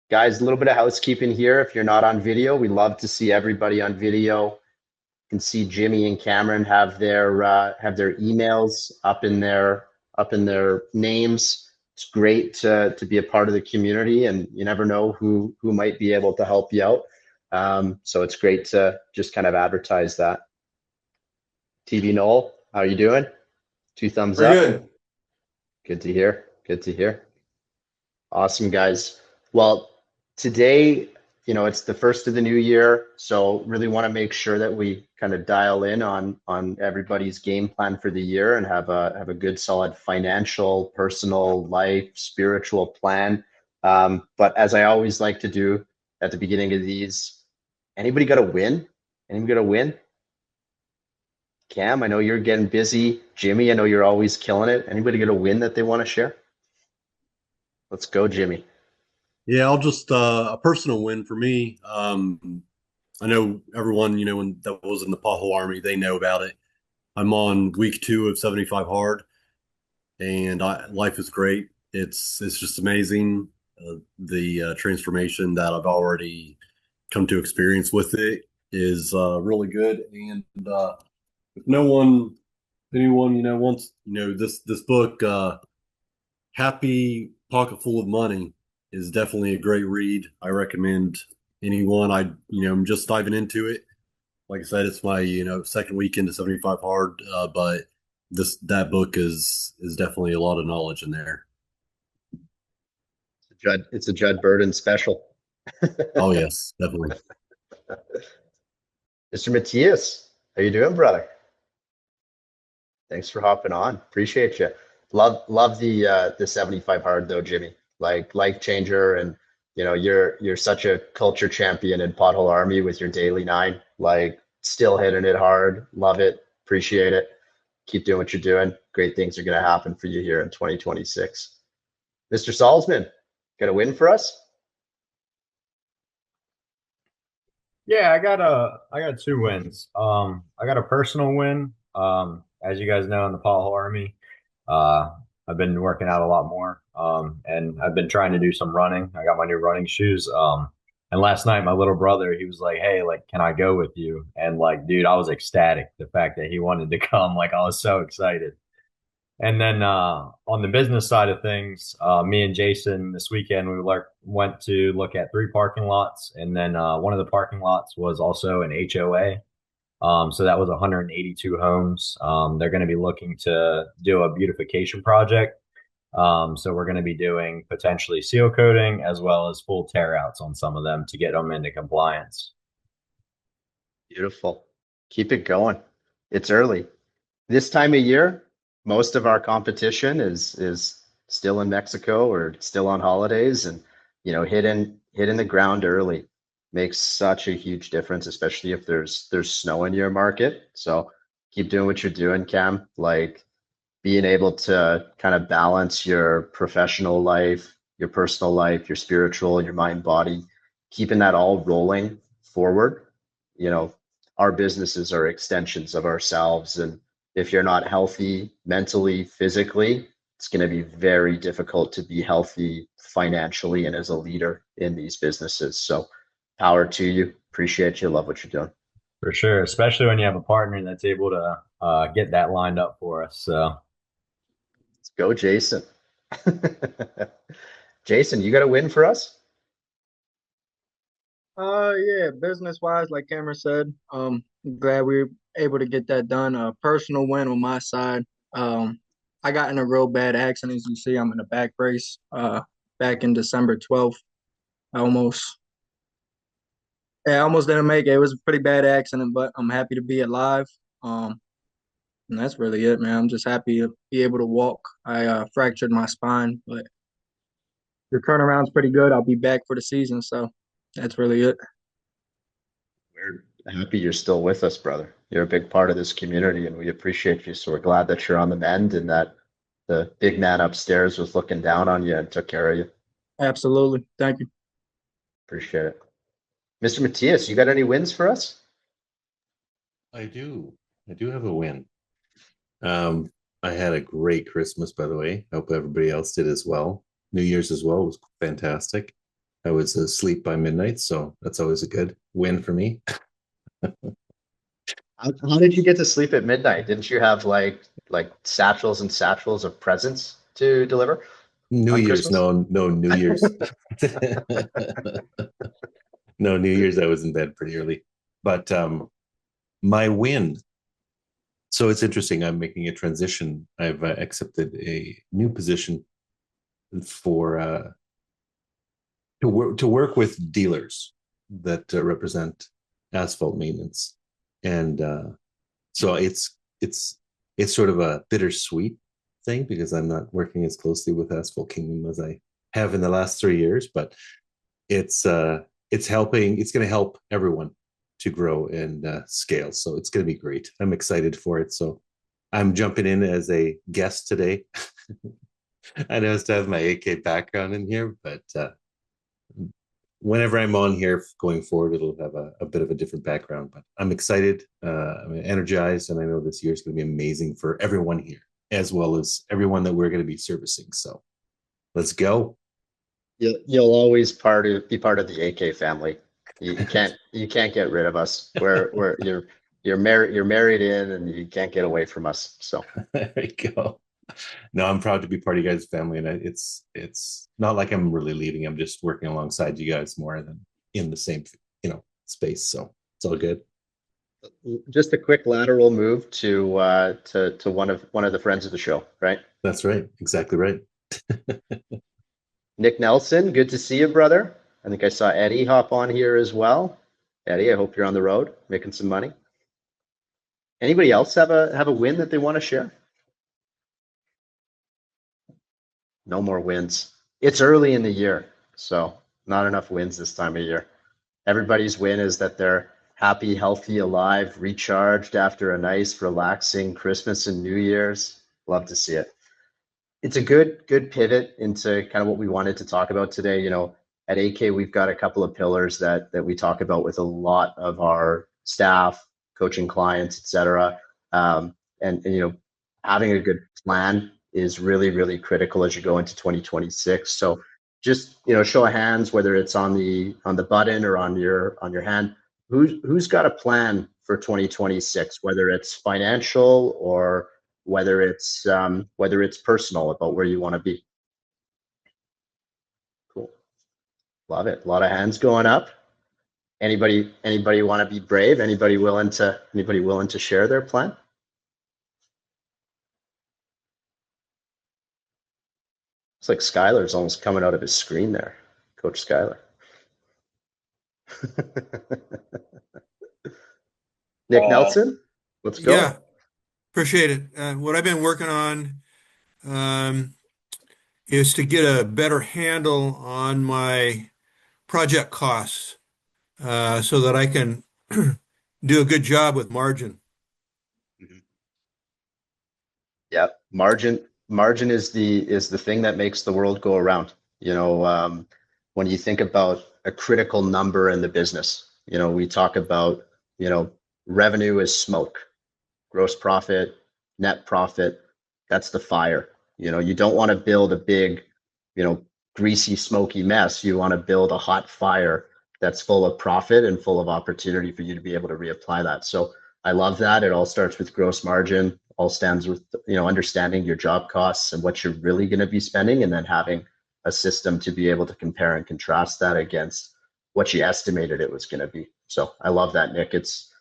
Guys, a little bit of housekeeping here. If you're not on video, we love to see everybody on video. You can see Jimmy and Cameron have their emails up in their names. It's great to be a part of the community, and you never know who might be able to help you out. So it's great to just kind of advertise that. TV Noel, how are you doing? Two thumbs Pretty up. good. Good to hear. Good to hear. Awesome, guys. Well, today, it's the first of the new year, so really want to make sure that we kind of dial in on everybody's game plan for the year and have a good, solid financial, personal, life, spiritual plan. But as I always like to do at the beginning of these, anybody got a win? Anybody got a win? Cam, I know you're getting busy. Jimmy, I know you're always killing it. Anybody get a win that they want to share? Let's go, Jimmy. Yeah, I'll just a personal win for me. I know everyone, when that was in the pothole army, they know about it. I'm on week 2 of 75 hard, and life is great. It's just amazing, the transformation that I've already come to experience with it is really good. And if anyone wants this book, Happy Pocket Full of Money, is definitely a great read. I recommend anyone. I'm just diving into it. Like I said, it's my second week into 75 hard, but that book is definitely a lot of knowledge in there. It's a Judd Burdon special. Oh yes, definitely. Mr. Matthias, how you doing, brother? Thanks for hopping on. Appreciate you. Love the 75 hard though, Jimmy. Like life changer, and you're such a culture champion in Pothole Army with your daily 9. Like still hitting it hard. Love it. Appreciate it. Keep doing what you're doing. Great things are going to happen for you here in 2026. Mr. Salzman, got a win for us? Yeah, I got two wins. I got a personal win. As you guys know, in the Paul Army, uh, I've been working out a lot more. And I've been trying to do some running. I got my new running shoes. And last night my little brother, he was like, "Hey, like, can I go with you?" And like, dude, I was ecstatic the fact that he wanted to come. Like, I was so excited. And then on the business side of things, me and Jason this weekend went to look at 3 parking lots, and then one of the parking lots was also an HOA. So that was 182 homes. They're going to be looking to do a beautification project. So we're going to be doing potentially seal coating as well as full tear outs on some of them to get them into compliance. Beautiful. Keep it going. It's early. This time of year, most of our competition is still in Mexico or still on holidays, and hitting the ground early makes such a huge difference, especially if there's snow in your market. So keep doing what you're doing, Cam. Like being able to kind of balance your professional life, your personal life, your spiritual, your mind, body, keeping that all rolling forward. You know, our businesses are extensions of ourselves. And if you're not healthy mentally, physically, it's going to be very difficult to be healthy financially and as a leader in these businesses. So, power to you. Appreciate you. Love what you're doing. For sure, especially when you have a partner that's able to get that lined up for us. So Let's go, Jason. Jason, you got a win for us? Yeah, business wise, like Cameron said, glad we were able to get that done. A personal win on my side. I got in a real bad accident. As you see, I'm in a back brace. Back in December 12th. I almost, yeah, I almost didn't make it. It was a pretty bad accident, but I'm happy to be alive. Um, and that's really it, man. I'm just happy to be able to walk. I fractured my spine, but the turnaround's pretty good. I'll be back for the season, so that's really it. We're happy you're still with us, brother. You're a big part of this community, and we appreciate you. So we're glad that you're on the mend and that the big man upstairs was looking down on you and took care of you. Absolutely. Thank you. Appreciate it. Mr. Matthias, you got any wins for us? I do. I do have a win. I had a great Christmas, by the way. I hope everybody else did as well. New Year's as well was fantastic. I was asleep by midnight, so that's always a good win for me. How did you get to sleep at midnight? Didn't you have like satchels and satchels of presents to deliver New on Year's, Christmas? no New Year's. No New Year's, I was in bed pretty early. But my win. So it's interesting. I'm making a transition. I've accepted a new position for to work with dealers that represent asphalt maintenance, and so it's sort of a bittersweet thing because I'm not working as closely with Asphalt Kingdom as I have in the last 3 years, but it's helping. It's going to help everyone to grow and scale. So it's going to be great. I'm excited for it. So I'm jumping in as a guest today. I know to have my AK background in here, but whenever I'm on here going forward, it'll have a bit of a different background. But I'm excited. I'm energized, and I know this year is going to be amazing for everyone here, as well as everyone that we're going to be servicing. So let's go. You'll always be part of the AK family. You can't get rid of us. You're married in, and you can't get away from us. So There we go. No, I'm proud to be part of you guys' family, and it's not like I'm really leaving. I'm just working alongside you guys more than in the same space. So it's all good. just a quick lateral move to one of the friends of the show, right? That's right. Exactly right. Nick Nelson, good to see you, brother. I think I saw Eddie hop on here as well. Eddie, I hope you're on the road making some money. Anybody else have a win that they want to share? No more wins. It's early in the year, so not enough wins this time of year. Everybody's win is that they're happy, healthy, alive, recharged after a nice, relaxing Christmas and New Year's. Love to see it. It's a good pivot into kind of what we wanted to talk about today. At AK, we've got a couple of pillars that we talk about with a lot of our staff, coaching clients, etc. And having a good plan is really, really critical as you go into 2026. So just show of hands, whether it's on the button or on your hand, who's got a plan for 2026, whether it's financial or whether it's personal about where you want to be. Cool. Love it. A lot of hands going up. Anybody want to be brave? Anybody willing to share their plan? It's like Skylar's almost coming out of his screen there, Coach Skylar. Nick Nelson, let's go. Yeah, appreciate it. What I've been working on is to get a better handle on my project costs so that I can do a good job with margin. Yeah, margin is the thing that makes the world go around. When you think about a critical number in the business, we talk about revenue is smoke, gross profit, net profit. That's the fire. You don't want to build a big, greasy, smoky mess. You want to build a hot fire that's full of profit and full of opportunity for you to be able to reapply that. So I love that. It all starts with gross margin, all stands with, understanding your job costs and what you're really going to be spending, and then having a system to be able to compare and contrast that against what you estimated it was going to be. So I love that, Nick. It's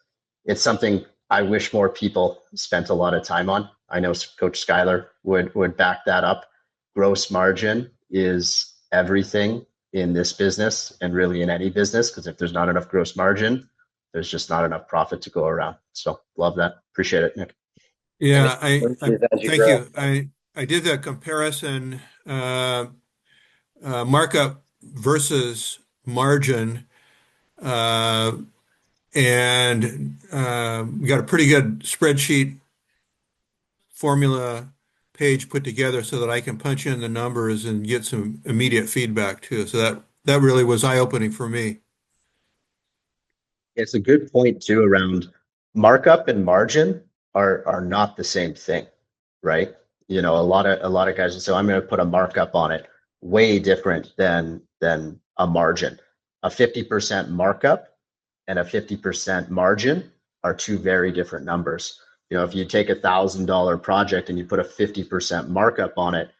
something I wish more people spent a lot of time on. I know Coach Skylar would back that up. Gross margin is everything in this business and really in any business, because if there's not enough gross margin, there's just not enough profit to go around. So love that. Appreciate it, Nick. Yeah, As you thank grow. you. I did that comparison, markup versus margin, and we got a pretty good spreadsheet formula page put together so that I can punch in the numbers and get some immediate feedback too. So that really was eye-opening for me. It's a good point too around markup and margin are not the same thing, right? A lot of guys will say, I'm going to put a markup on it. Way different than than a margin. A 50% markup and a 50% margin are two very different numbers. If you take $1,000 project and you put a 50% markup on it,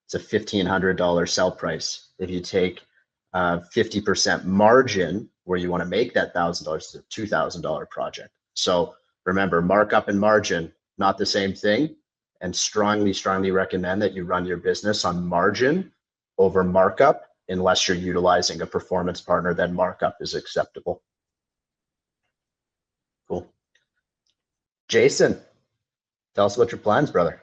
it's a $1,500 sell price. If you take 50% margin where you want to make that $1,000, it's a $2,000 project. So remember, markup and margin, not the same thing, and strongly recommend that you run your business on margin over markup unless you're utilizing a performance partner, then markup is acceptable. Cool. Jason, tell us about your plans, brother.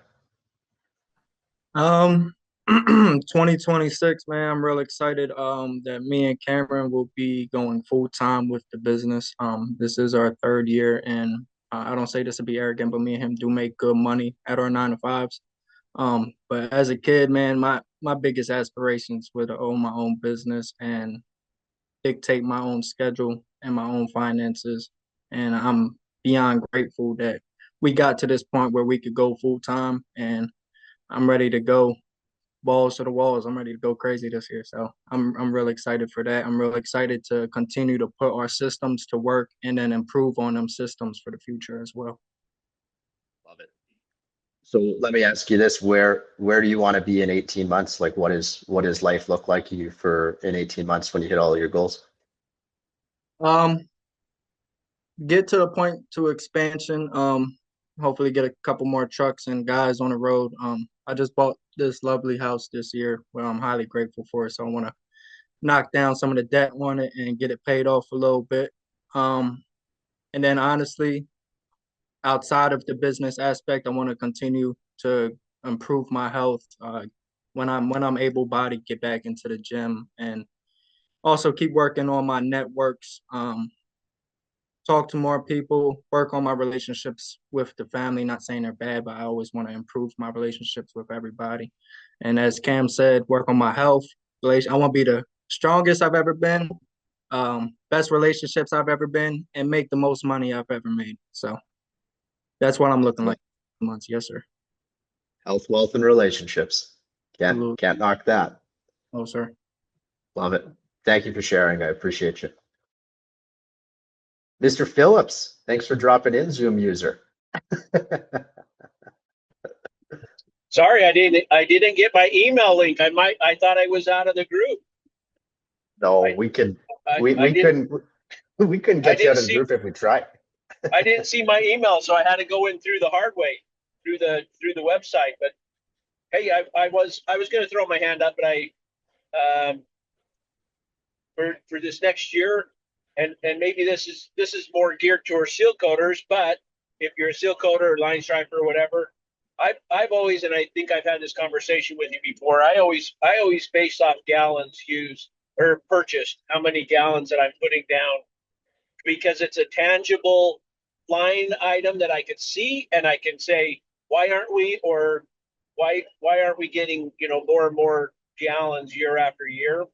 2026, man, I'm real excited that me and Cameron will be going full time with the business. This is our third year, and I don't say this to be arrogant, but me and him do make good money at our 9 to 5s. But as a kid, man, my biggest aspirations were to own my own business and dictate my own schedule and my own finances. And I'm beyond grateful that we got to this point where we could go full time, and I'm ready to go balls to the walls. I'm ready to go crazy this year. So I'm really excited for that. I'm really excited to continue to put our systems to work and then improve on them systems for the future as well. Love it. So let me ask you this: where do you want to be in 18 months? Like, what does life look like to you for in 18 months when you hit all your goals? Get to the point to expansion. Hopefully get a couple more trucks and guys on the road. I just bought this lovely house this year, where I'm highly grateful for it. So I want to knock down some of the debt on it and get it paid off a little bit. And then honestly, outside of the business aspect, I want to continue to improve my health. When I'm able-bodied, get back into the gym and also keep working on my networks. Talk to more people, work on my relationships with the family. Not saying they're bad, but I always want to improve my relationships with everybody. And as Cam said, work on my health. I want to be the strongest I've ever been, best relationships I've ever been, and make the most money I've ever made. So that's what I'm looking like in months. Yes, sir. Health, wealth, and relationships. Can't knock that. Oh, sir. Love it. Thank you for sharing. I appreciate you. Mr. Phillips, thanks for dropping in, Zoom user. Sorry, I didn't get my email link. I thought I was out of the group. No, we couldn't get you out of the group if we tried. I didn't see my email, so I had to go in through the hard way, through the website. But hey, I was going to throw my hand up, but for this next year, and maybe this is more geared towards seal coaters, but if you're a seal coater or line striper or whatever, I've always, and I think I've had this conversation with you before, I always base off gallons used or purchased, how many gallons that I'm putting down, because it's a tangible line item that I could see and I can say, why aren't we getting more and more gallons year after year?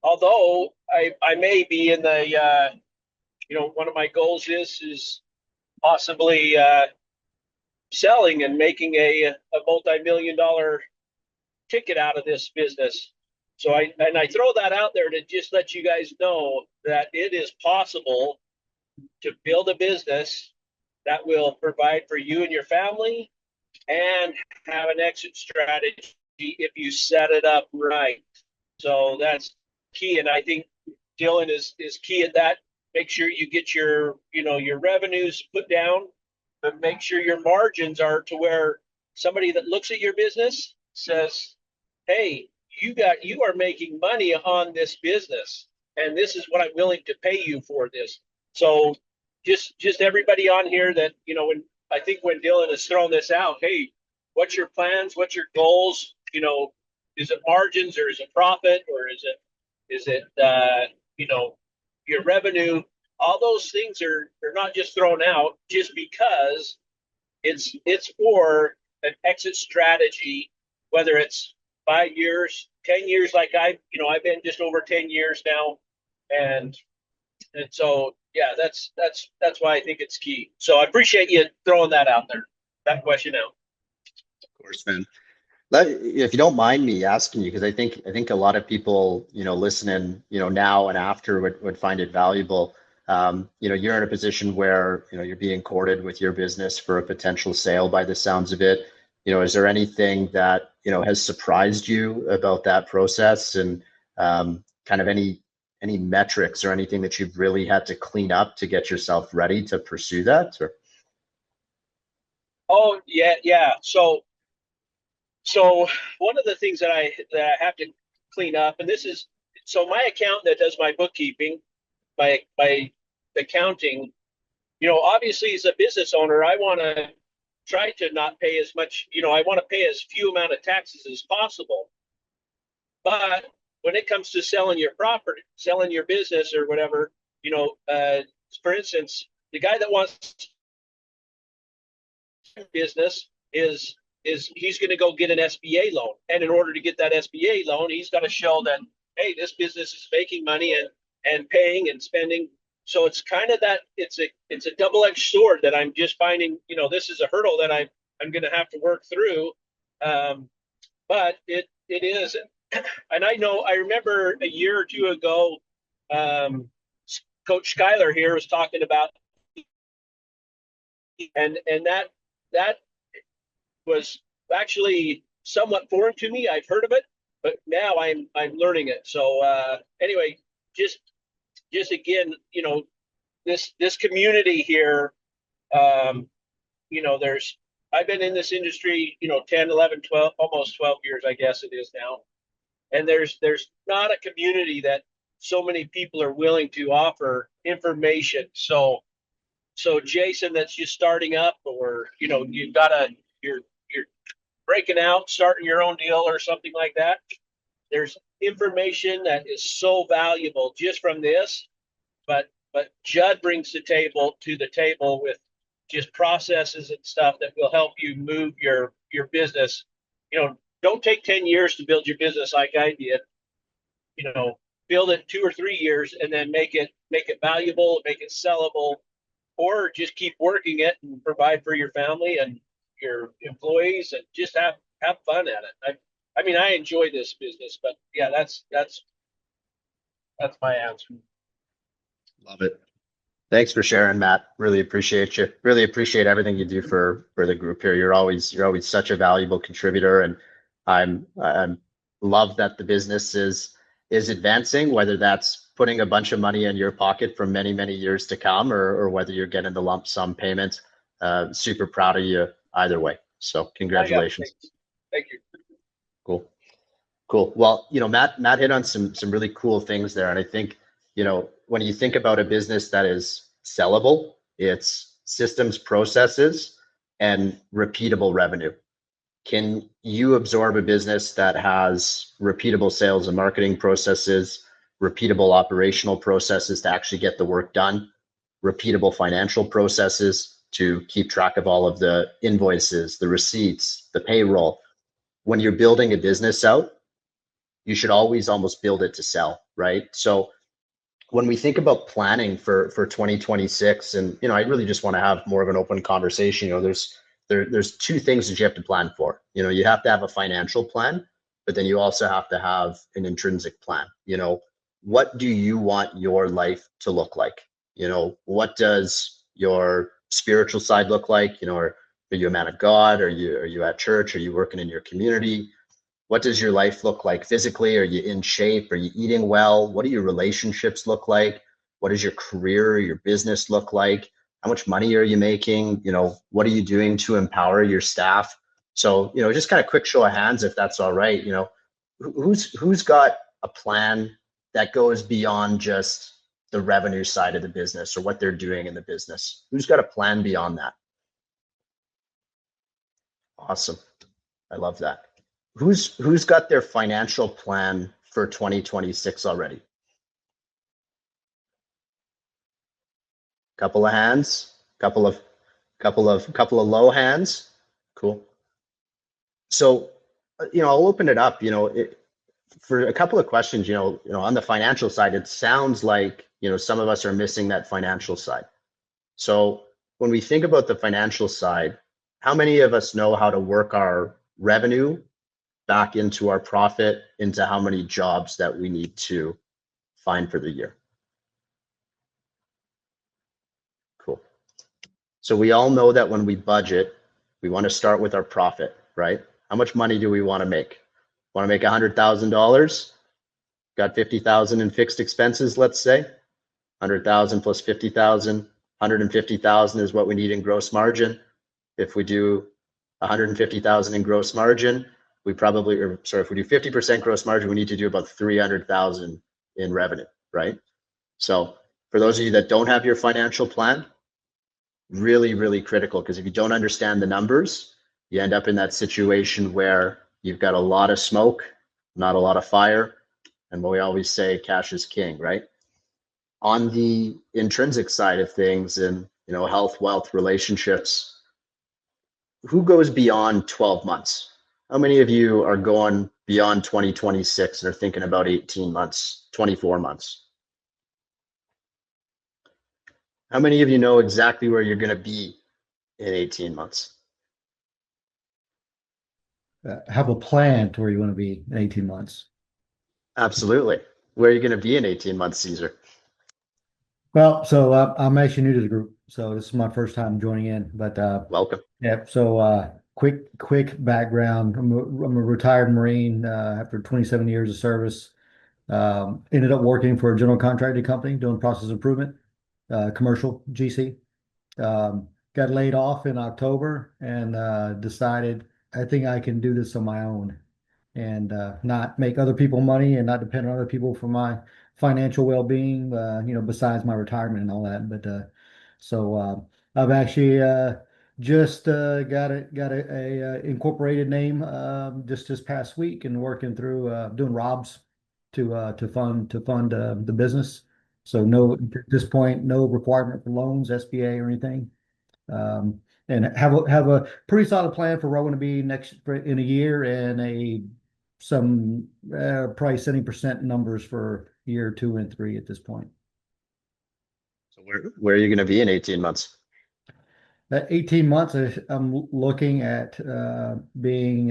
Although I may be in the one of my goals is possibly selling and making a multi-million-dollar ticket out of this business. So I throw that out there to just let you guys know that it is possible to build a business that will provide for you and your family and have an exit strategy if you set it up right. So that's key, and I think Dylan is key at that. Make sure you get your revenues put down, but make sure your margins are to where somebody that looks at your business says, hey, you are making money on this business, and this is what I'm willing to pay you for this. So just everybody on here that, when Dylan has thrown this out, hey, what's your plans? What's your goals? Is it margins, or is it profit, or is it your revenue? All those things are not just thrown out just because it's for an exit strategy, whether it's 5 years, 10 years, like I've been just over 10 years now. And so, yeah, that's why I think it's key. So I appreciate you throwing that out there, that question out. Of course, man. If you don't mind me asking you, because I think a lot of people, listening, now and after would find it valuable. You're in a position where, you're being courted with your business for a potential sale by the sounds of it. Is there anything that, has surprised you about that process, and kind of any metrics or anything that you've really had to clean up to get yourself ready to pursue that? Or Oh yeah, yeah. So one of the things that I have to clean up, and this is so my accountant that does my bookkeeping, my accounting, obviously as a business owner, I want to try to not pay as much, I want to pay as few amount of taxes as possible. But when it comes to selling your property, selling your business or whatever, for instance, the guy that wants business is he's going to go get an SBA loan, and in order to get that SBA loan, he's got to show that, hey, this business is making money and paying and spending. So it's kind of that it's a double-edged sword that I'm just finding. This is a hurdle that I'm going to have to work through. But it is, and I remember a year or two ago, Coach Schuyler here was talking about, and that was actually somewhat foreign to me. I've heard of it, but now I'm learning it. So anyway, just again, this community here, there's I've been in this industry, 10, 11, 12, almost 12 years, I guess it is now. And there's not a community that so many people are willing to offer information. So Jason, that's just starting up, or you're breaking out, starting your own deal or something like that. There's information that is so valuable just from this, but Judd brings to the table with just processes and stuff that will help you move your business. Don't take 10 years to build your business like I did. Build it 2 or 3 years and then make it valuable, make it sellable, or just keep working it and provide for your family and your employees and just have fun at it. I mean, I enjoy this business, but yeah, that's my answer. love it. Thanks for sharing, Matt. Really appreciate you. Really appreciate everything you do for the group here. You're always such a valuable contributor, and I'm love that the business is advancing, whether that's putting a bunch of money in your pocket for many, many years to come, or whether you're getting the lump sum payment. Super proud of you either way. So congratulations. Thank you. Cool. Well, Matt hit on some really cool things there. And I think, when you think about a business that is sellable, it's systems, processes, and repeatable revenue. Can you absorb a business that has repeatable sales and marketing processes, repeatable operational processes to actually get the work done, repeatable financial processes to keep track of all of the invoices, the receipts, the payroll? When you're building a business out, you should always almost build it to sell, right? So when we think about planning for 2026, and I really just want to have more of an open conversation. There's two things that you have to plan for. You have to have a financial plan, but then you also have to have an intrinsic plan. What do you want your life to look like? What does your spiritual side look like? Are you a man of God? Are you at church? Are you working in your community? What does your life look like physically? Are you in shape? Are you eating well? What do your relationships look like? What does your career or your business look like? How much money are you making? What are you doing to empower your staff? So, just kind of quick show of hands, if that's all right. Who's got a plan that goes beyond just the revenue side of the business or what they're doing in the business? Who's got a plan beyond that? Awesome. I love that. Who's got their financial plan for 2026 already? Couple of hands, couple of low hands. Cool. So, I'll open it up. For a couple of questions. On the financial side, it sounds like some of us are missing that financial side. So when we think about the financial side, how many of us know how to work our revenue back into our profit, into how many jobs that we need to find for the year. Cool. So we all know that when we budget, we want to start with our profit, right? How much money do we want to make? Want to make $100,000? Got 50,000 in fixed expenses, let's say. 100,000 plus 50,000, 150,000 is what we need in gross margin. If we do 150,000 in gross margin, we probably, or sorry, if we do 50% gross margin, we need to do about 300,000 in revenue, right? So for those of you that don't have your financial plan, really, really critical, because if you don't understand the numbers, you end up in that situation where you've got a lot of smoke, not a lot of fire. And what we always say, cash is king, right? On the intrinsic side of things, and health, wealth, relationships, who goes beyond 12 months? How many of you are going beyond 2026 and are thinking about 18 months, 24 months? How many of you know exactly where you're going to be in 18 months? Have a plan to where you want to be in 18 months. Absolutely. Where are you going to be in 18 months, Caesar? Well, so I'm actually new to the group, so this is my first time joining in. But welcome. Yeah. So quick background. I'm a retired Marine after 27 years of service. Ended up working for a general contracting company doing process improvement, commercial GC. Got laid off in October and decided I think I can do this on my own and not make other people money and not depend on other people for my financial well-being, besides my retirement and all that. But I've actually just got a incorporated name just this past week and working through doing ROBs to fund the business. So no, at this point, no requirement for loans, SBA or anything. And have a pretty solid plan for where I want to be next in a year and some probably 70% numbers for year 2 and 3 at this point. So where are you going to be in 18 months? That 18 months, I'm looking at being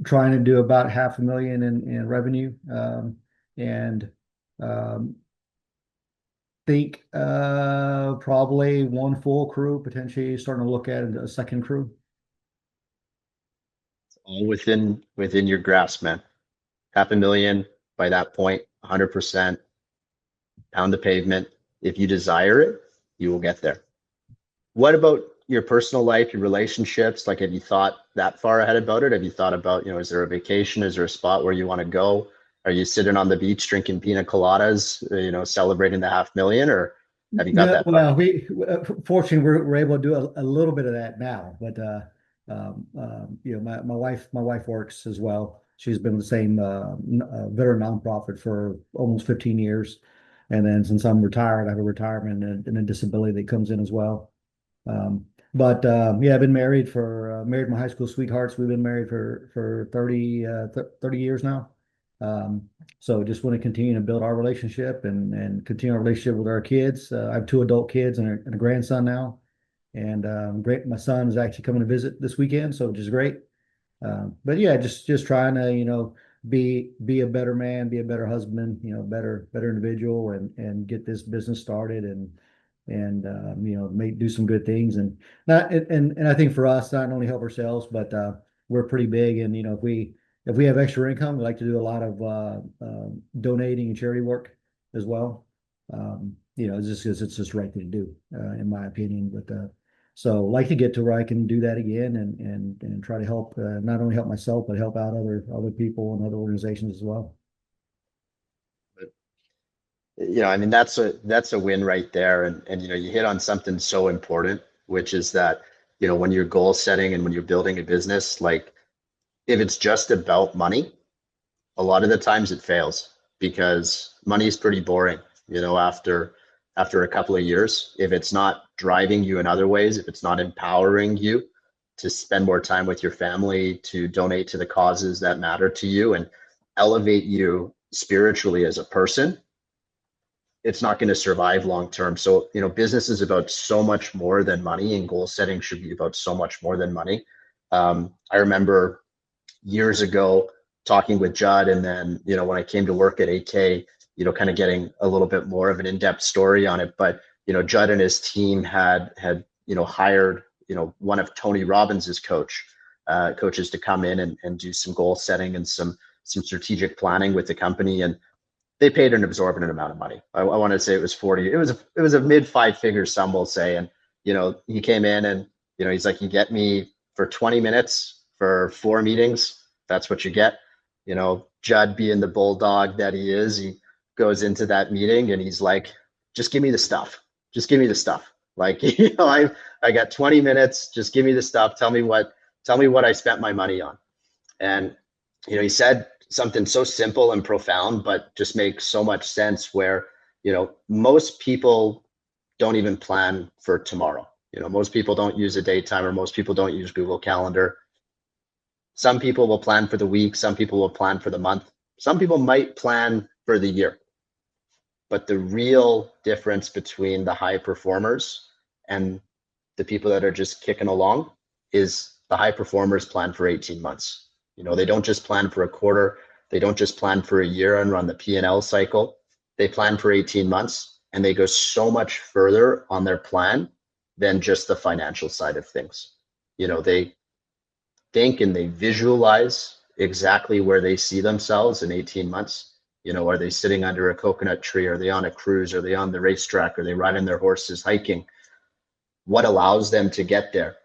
trying to do about $500,000 in revenue, and think probably one full crew, potentially starting to look at a second crew. It's all within your grasp, man. $500,000 by that point, 100%, pound the pavement. If you desire it, you will get there. What about your personal life, your relationships? Like, have you thought that far ahead about it? Have you thought about, is there a vacation? Is there a spot where you want to go? Are you sitting on the beach drinking pina coladas, celebrating the $500,000, or have you got that far? Well, we fortunately we're able to do a little bit of that now, but my wife works as well. She's been with the same veteran nonprofit for almost 15 years, and then since I'm retired, I have a retirement and a disability that comes in as well. I've been married married my high school sweethearts. We've been married for 30 years now. So just want to continue to build our relationship and continue our relationship with our kids. I have 2 adult kids and a grandson now, and great. My son is actually coming to visit this weekend, so which is great. But yeah, just trying to be a better man, be a better husband, better individual, and get this business started and do some good things and I think for us, not only help ourselves, but we're pretty big, and if we have extra income, we like to do a lot of donating and charity work as well. It's just because it's just the right thing to do, in my opinion. But so like to get to where I can do that again and try to help, not only help myself, but help out other people and other organizations as well. That's a win right there. And you hit on something so important, which is that, when you're goal setting and when you're building a business, like if it's just about money, a lot of the times it fails because money is pretty boring, after a couple of years. If it's not driving you in other ways, if it's not empowering you to spend more time with your family, to donate to the causes that matter to you and elevate you spiritually as a person, it's not going to survive long term. So, business is about so much more than money, and goal setting should be about so much more than money. I remember years ago talking with Judd, and then, when I came to work at AK, kind of getting a little bit more of an in-depth story on it. But, Judd and his team had, hired, one of Tony Robbins's coaches to come in and do some goal setting and some strategic planning with the company. And they paid an exorbitant amount of money. I want to say it was 40. It was a mid 5-figure sum, we'll say. And, he came in and, he's like, you get me for 20 minutes for 4 meetings. That's what you get. Judd, being the bulldog that he is, he goes into that meeting and he's like, just give me the stuff. Just give me the stuff. Like, I got 20 minutes. Just give me the stuff. Tell me what I spent my money on. And, he said something so simple and profound, but just makes so much sense where, most people don't even plan for tomorrow. Most people don't use a date timer. Most people don't use Google Calendar. Some people will plan for the week. Some people will plan for the month. Some people might plan for the year. But the real difference between the high performers and the people that are just kicking along is the high performers plan for 18 months. They don't just plan for a quarter. They don't just plan for a year and run the P&L cycle. They plan for 18 months, and they go so much further on their plan than just the financial side of things. They think and they visualize exactly where they see themselves in 18 months. Are they sitting under a coconut tree? Are they on a cruise? Are they on the racetrack? Are they riding their horses hiking? What allows them to get there?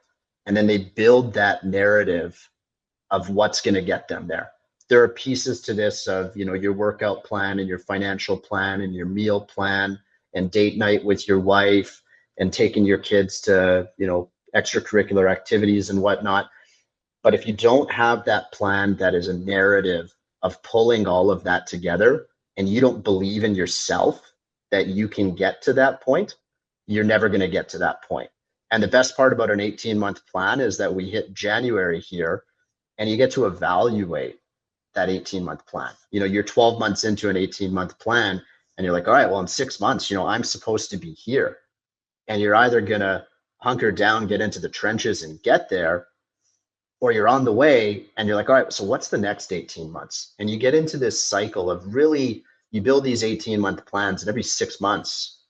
And then they build that narrative of what's going to get them there. There are pieces to this of, your workout plan and your financial plan and your meal plan and date night with your wife and taking your kids to, extracurricular activities and whatnot. But if you don't have that plan that is a narrative of pulling all of that together, and you don't believe in yourself that you can get to that point, you're never going to get to that point. And the best part about an 18-month plan is that we hit January here, and you get to evaluate that 18-month plan. You're 12 months into an 18-month plan, and you're like, all right, well, in 6 months, I'm supposed to be here. And you're either going to hunker down, get into the trenches and get there, or you're on the way and you're like, all right, so what's the next 18 months? And you get into this cycle of really, you build these 18-month plans, and every 6 months,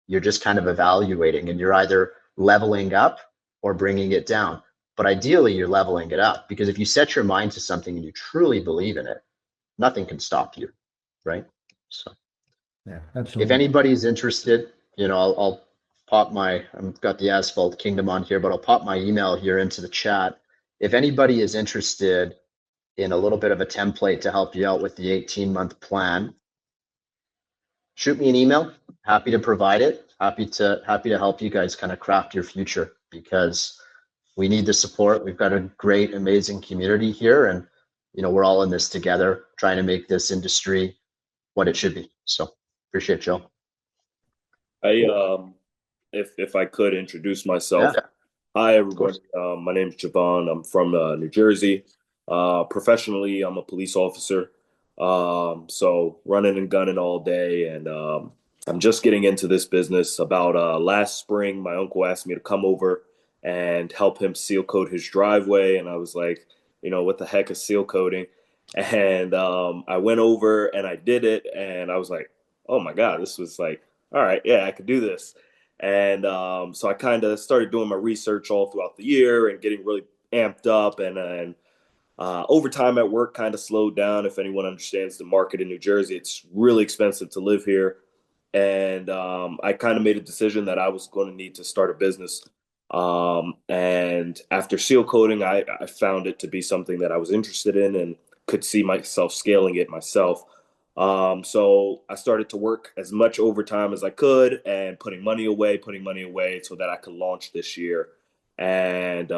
you're just kind of evaluating, and you're either leveling up or bringing it down. But ideally, you're leveling it up, because if you set your mind to something and you truly believe in it, nothing can stop you, right? So, yeah, absolutely. If anybody's interested, I'll pop I've got the Asphalt Kingdom on here, but I'll pop my email here into the chat. If anybody is interested in a little bit of a template to help you out with the 18-month plan, shoot me an email. Happy to provide it. Happy to help you guys kind of craft your future, because we need the support. We've got a great, amazing community here, and we're all in this together, trying to make this industry what it should be. So appreciate Joe. If I could introduce myself. Yeah. Hi, everybody. My name is Judd. I'm from New Jersey. Professionally, I'm a police officer. So running and gunning all day. And I'm just getting into this business. About last spring, my uncle asked me to come over and help him seal coat his driveway. And I was like, what the heck is seal coating? And I went over and I did it. And I was like, oh my God, this was like, all right, yeah, I could do this. And so I kind of started doing my research all throughout the year and getting really amped up. And overtime at work kind of slowed down. If anyone understands the market in New Jersey, it's really expensive to live here. And I kind of made a decision that I was going to need to start a business. And after seal coating, I found it to be something that I was interested in and could see myself scaling it myself. So I started to work as much overtime as I could and putting money away so that I could launch this year. And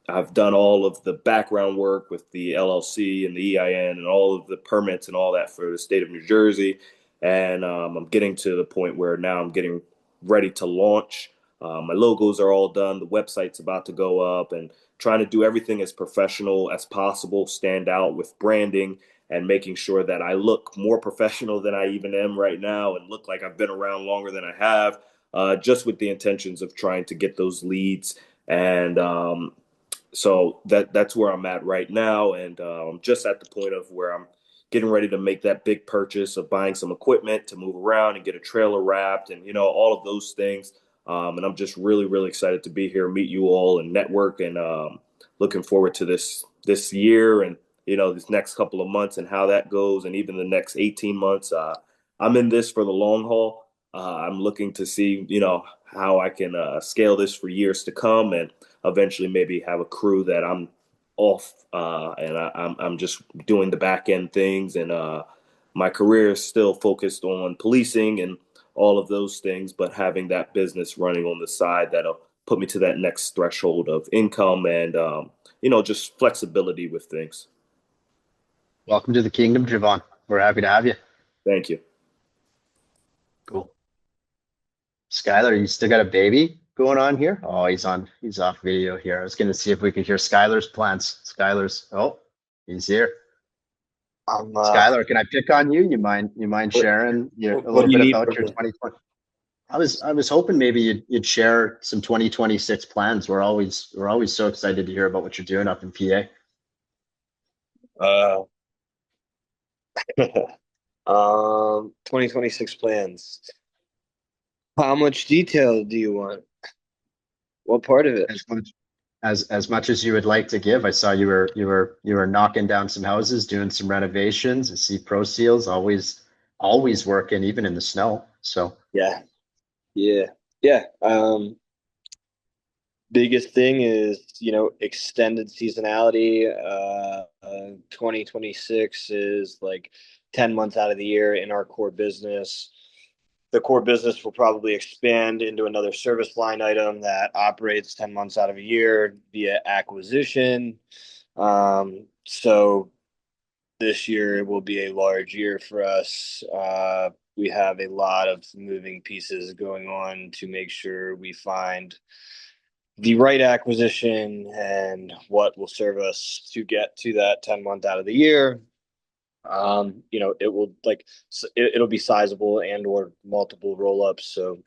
I've done all of the background work with the LLC and the EIN and all of the permits and all that for the state of New Jersey. And I'm getting to the point where now I'm getting ready to launch. My logos are all done. The website's about to go up, and trying to do everything as professional as possible, stand out with branding and making sure that I look more professional than I even am right now and look like I've been around longer than I have, just with the intentions of trying to get those leads and so that's where I'm at right now, and I'm just at the point of where I'm getting ready to make that big purchase of buying some equipment to move around and get a trailer wrapped, and all of those things. And I'm just really really excited to be here, meet you all, and network, and looking forward to this year, and this next couple of months and how that goes, and even the next 18 months. I'm in this for the long haul. I'm looking to see how I can scale this for years to come, and eventually maybe have a crew that I'm off, and I'm just doing the back end things, and my career is still focused on policing and all of those things, but having that business running on the side that'll put me to that next threshold of income, and just flexibility with things. Welcome to the kingdom, Javon. We're happy to have you. Thank you. Cool. Skylar, you still got a baby going on here? Oh, he's off video here. I was going to see if we could hear Skylar's plans. Oh, he's here. Skylar, can I pick on you? You mind sharing a little bit about your 2020? I was hoping maybe you'd share some 2026 plans. We're always so excited to hear about what you're doing up in PA. 2026 plans. How much detail do you want? What part of it? As much as you would like to give. I saw you were knocking down some houses, doing some renovations. I see Pro Seals always working, even in the snow. So yeah. Biggest thing is extended seasonality. 2026 is like 10 months out of the year in our core business. The core business will probably expand into another service line item that operates 10 months out of a year via acquisition. So this year will be a large year for us. We have a lot of moving pieces going on to make sure we find the right acquisition and what will serve us to get to that 10-month out of the year. It will it'll be sizable and or multiple roll-ups. So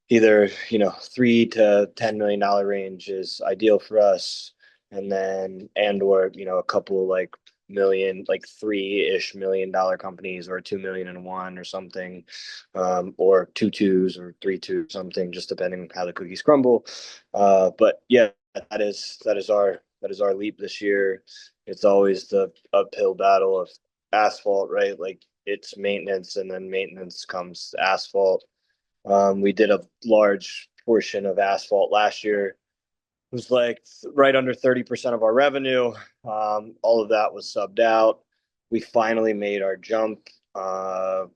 either, $3 to $10 million range is ideal for us. And then, and or, a couple like million, like $3-ish million companies, or 2 million in one or something, or 2 twos or 3 2, something, just depending on how the cookies crumble. But yeah, that is our leap this year. It's always the uphill battle of asphalt, right? Like, it's maintenance, and then maintenance comes asphalt. We did a large portion of asphalt last year. It was like right under 30% of our revenue. All of that was subbed out. We finally made our jump.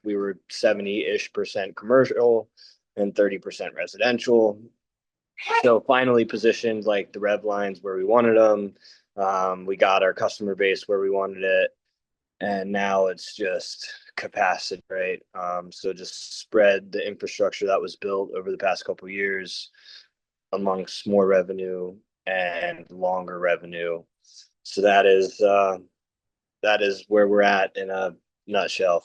We were 70-ish% commercial and 30% residential. So finally positioned like the rev lines where we wanted them. We got our customer base where we wanted it. And now it's just capacity, right? So just spread the infrastructure that was built over the past couple of years amongst more revenue and longer revenue. So that is where we're at in a nutshell.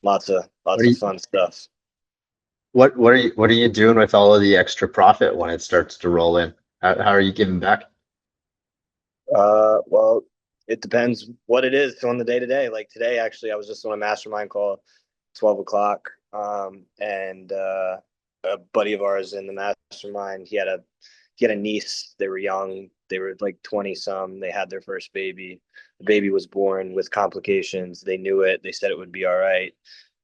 Lots of fun stuff. What are you doing with all of the extra profit when it starts to roll in? How are you giving back? Well, it depends what it is on the day to day. Like today, actually, I was just on a mastermind call, 12 o'clock. And a buddy of ours in the mastermind, he had a niece. They were young. They were like 20 some. They had their first baby. The baby was born with complications. They knew it. They said it would be all right.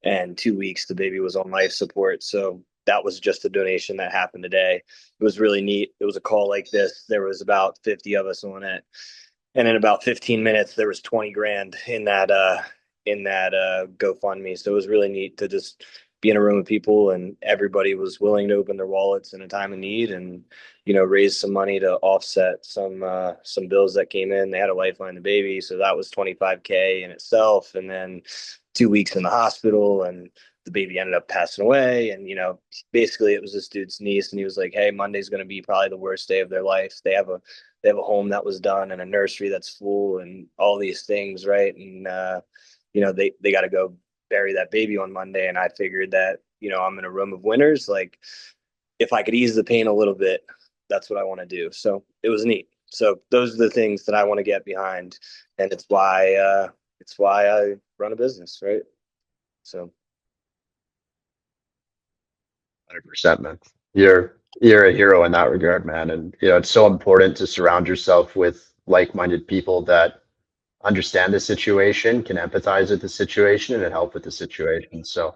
And 2 weeks, the baby was on life support. So that was just a donation that happened today. It was really neat. It was a call like this. There was about 50 of us on it. And in about 15 minutes, there was 20 grand in that GoFundMe. So it was really neat to just be in a room of people, and everybody was willing to open their wallets in a time of need, and raise some money to offset some bills that came in. They had a lifeline, the baby, so that was $25K in itself, and then 2 weeks in the hospital, and the baby ended up passing away. And basically it was this dude's niece, and he was like, hey, Monday's going to be probably the worst day of their life. They have a home that was done and a nursery that's full and all these things, right? And they got to go bury that baby on Monday. And I figured that I'm in a room of winners. Like, if I could ease the pain a little bit, that's what I want to do. So it was neat. So those are the things that I want to get behind, and it's why I run a business, right? So 100%, man. You're a hero in that regard, man. And it's so important to surround yourself with like-minded people that understand the situation, can empathize with the situation, and help with the situation. So yeah.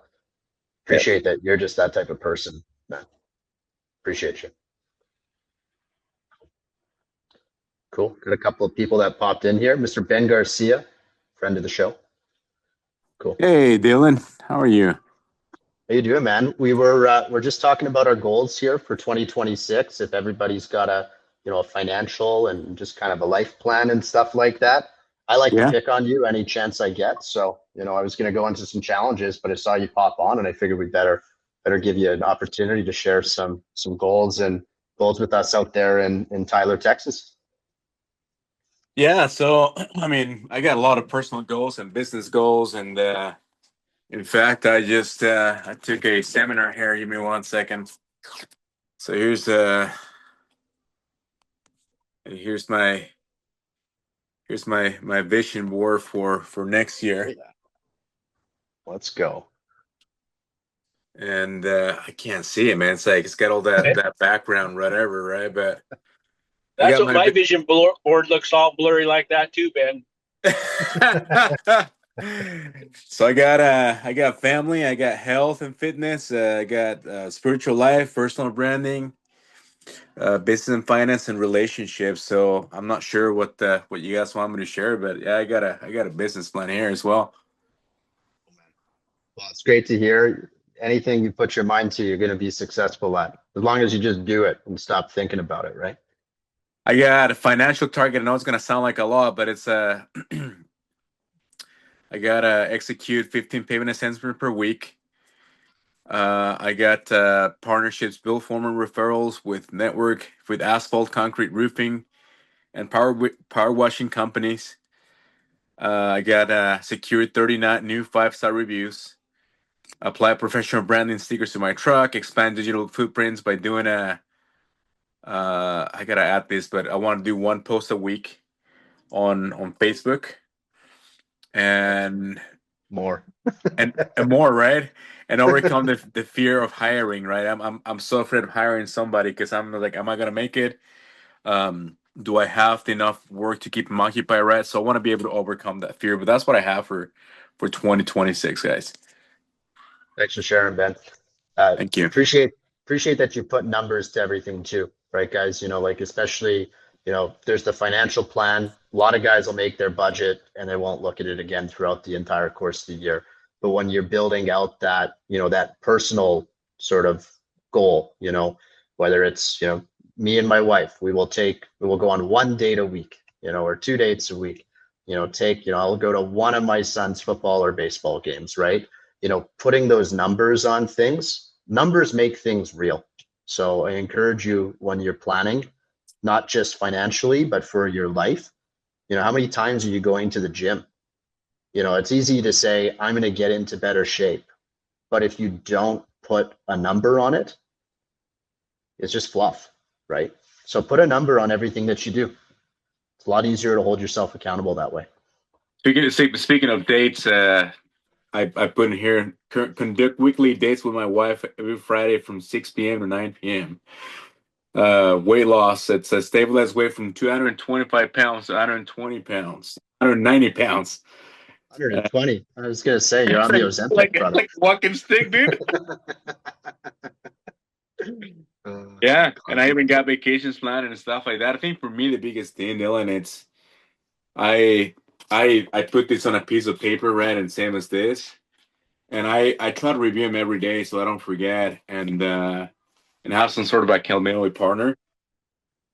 appreciate that you're just that type of person, man. Appreciate you. Cool. Got a couple of people that popped in here. Mr. Ben Garcia, friend of the show. Cool. Hey, Dylan. How are you? How you doing, man? We're just talking about our goals here for 2026. If everybody's got a financial and just kind of a life plan and stuff like that. I like to Yeah. pick on you any chance I get. So, I was going to go into some challenges, but I saw you pop on and I figured we better give you an opportunity to share some goals with us out there in Tyler, Texas. Yeah. So, I mean, I got a lot of personal goals and business goals. And in fact, I just I took a seminar here. Give me 1 second. So here's my vision board for next year. Let's go. And I can't see it, man. It's got all that background, whatever, right? But That's what my vision board looks all blurry like that too, Ben. So I got family, I got health and fitness, I got spiritual life, personal branding, business and finance, and relationships. So I'm not sure what you guys want me to share, but yeah, I got a business plan here as well. Well, it's great to hear. Anything you put your mind to, you're going to be successful at, as long as you just do it and stop thinking about it, right? I got a financial target. I know it's going to sound like a lot, but it's I got to execute 15 payment enhancements per week. I got partnerships, build formal referrals with network, with asphalt, concrete, roofing, and power washing companies. I got secured 39 new 5-star reviews. Apply professional branding stickers to my truck. Expand digital footprints by doing I gotta add this, but I want to do 1 post a week on Facebook, and more and more, right? And overcome the fear of hiring, right? I'm so afraid of hiring somebody because I'm like, am I gonna make it? Do I have enough work to keep them occupied, right? So I want to be able to overcome that fear. But that's what I have for 2026, guys. Thanks for sharing, Ben. Thank you. Appreciate that you put numbers to everything too, right, guys? Like especially, there's the financial plan. A lot of guys will make their budget and they won't look at it again throughout the entire course of the year. But when you're building out that, that personal sort of goal, whether it's, me and my wife, we will go on 1 date a week, or 2 dates a week, I'll go to one of my son's football or baseball games, right? Putting those numbers on things, numbers make things real. So I encourage you, when you're planning, not just financially, but for your life, how many times are you going to the gym? It's easy to say, I'm going to get into better shape. But if you don't put a number on it, it's just fluff, right? So put a number on everything that you do. It's a lot easier to hold yourself accountable that way. Speaking of dates, I put in here, conduct weekly dates with my wife every Friday from 6 p.m. to 9 p.m. Weight loss, it's a stabilized weight from 225 pounds to 120 pounds, 190 pounds. 120. I was going to say, you're on the Ozempic, brother. Like walking stick, dude. Yeah, and I even got vacations planned and stuff like that. I think for me, the biggest thing, Dylan, it's I put this on a piece of paper, right, and same as this, and I try to review them every day so I don't forget, and have some sort of accountability partner.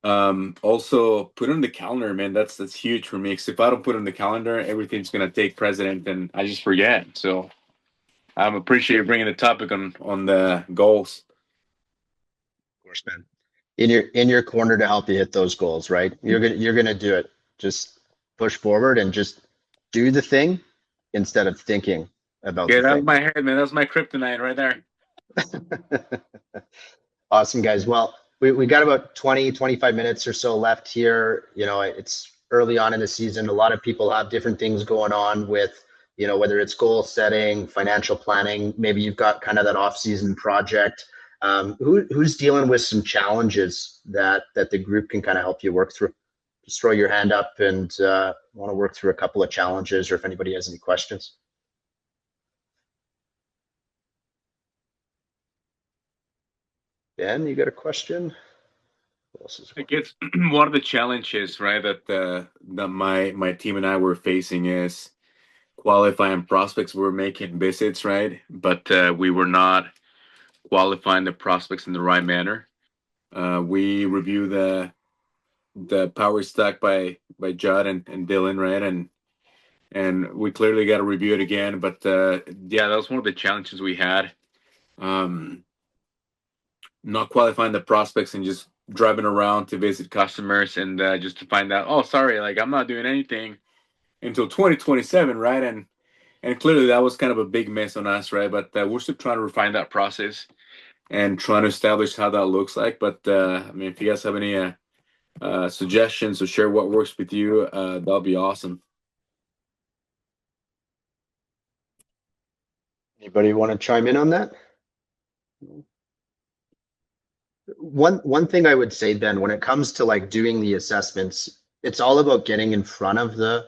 Also put on the calendar, man. That's huge for me. Because if I don't put on the calendar, everything's gonna take precedent, and I just forget. So I appreciate you bringing the topic on the goals. Of course, man. In your corner to help you hit those goals, right? You're gonna do it. Just push forward and just do the thing instead of thinking about Get the out thing. of my head, man. That's my kryptonite right there. Awesome, guys. Well, we got about 20, 25 minutes or so left here. You know, it's early on in the season. A lot of people have different things going on with, you know, whether it's goal setting, financial planning, maybe you've got kind of that off-season project. Who's dealing with some challenges that the group can kind of help you work through? Just throw your hand up and want to work through a couple of challenges, or if anybody has any questions. Ben, you got a question? I guess one of the challenges, right, that my team and I were facing is qualifying prospects. We were making visits, right, but we were not qualifying the prospects in the right manner. We review the power stack by Judd and Dylan, right, and we clearly got to review it again. But yeah, that was one of the challenges we had. Not qualifying the prospects and just driving around to visit customers and just to find out, oh, sorry, like I'm not doing anything until 2027, right? And clearly that was kind of a big mess on us, right? But we're still trying to refine that process and trying to establish how that looks like. But I mean, if you guys have any suggestions or share what works with you, that'll be awesome. Anybody want to chime in on that? One thing I would say, Ben, when it comes to like doing the assessments, it's all about getting in front of the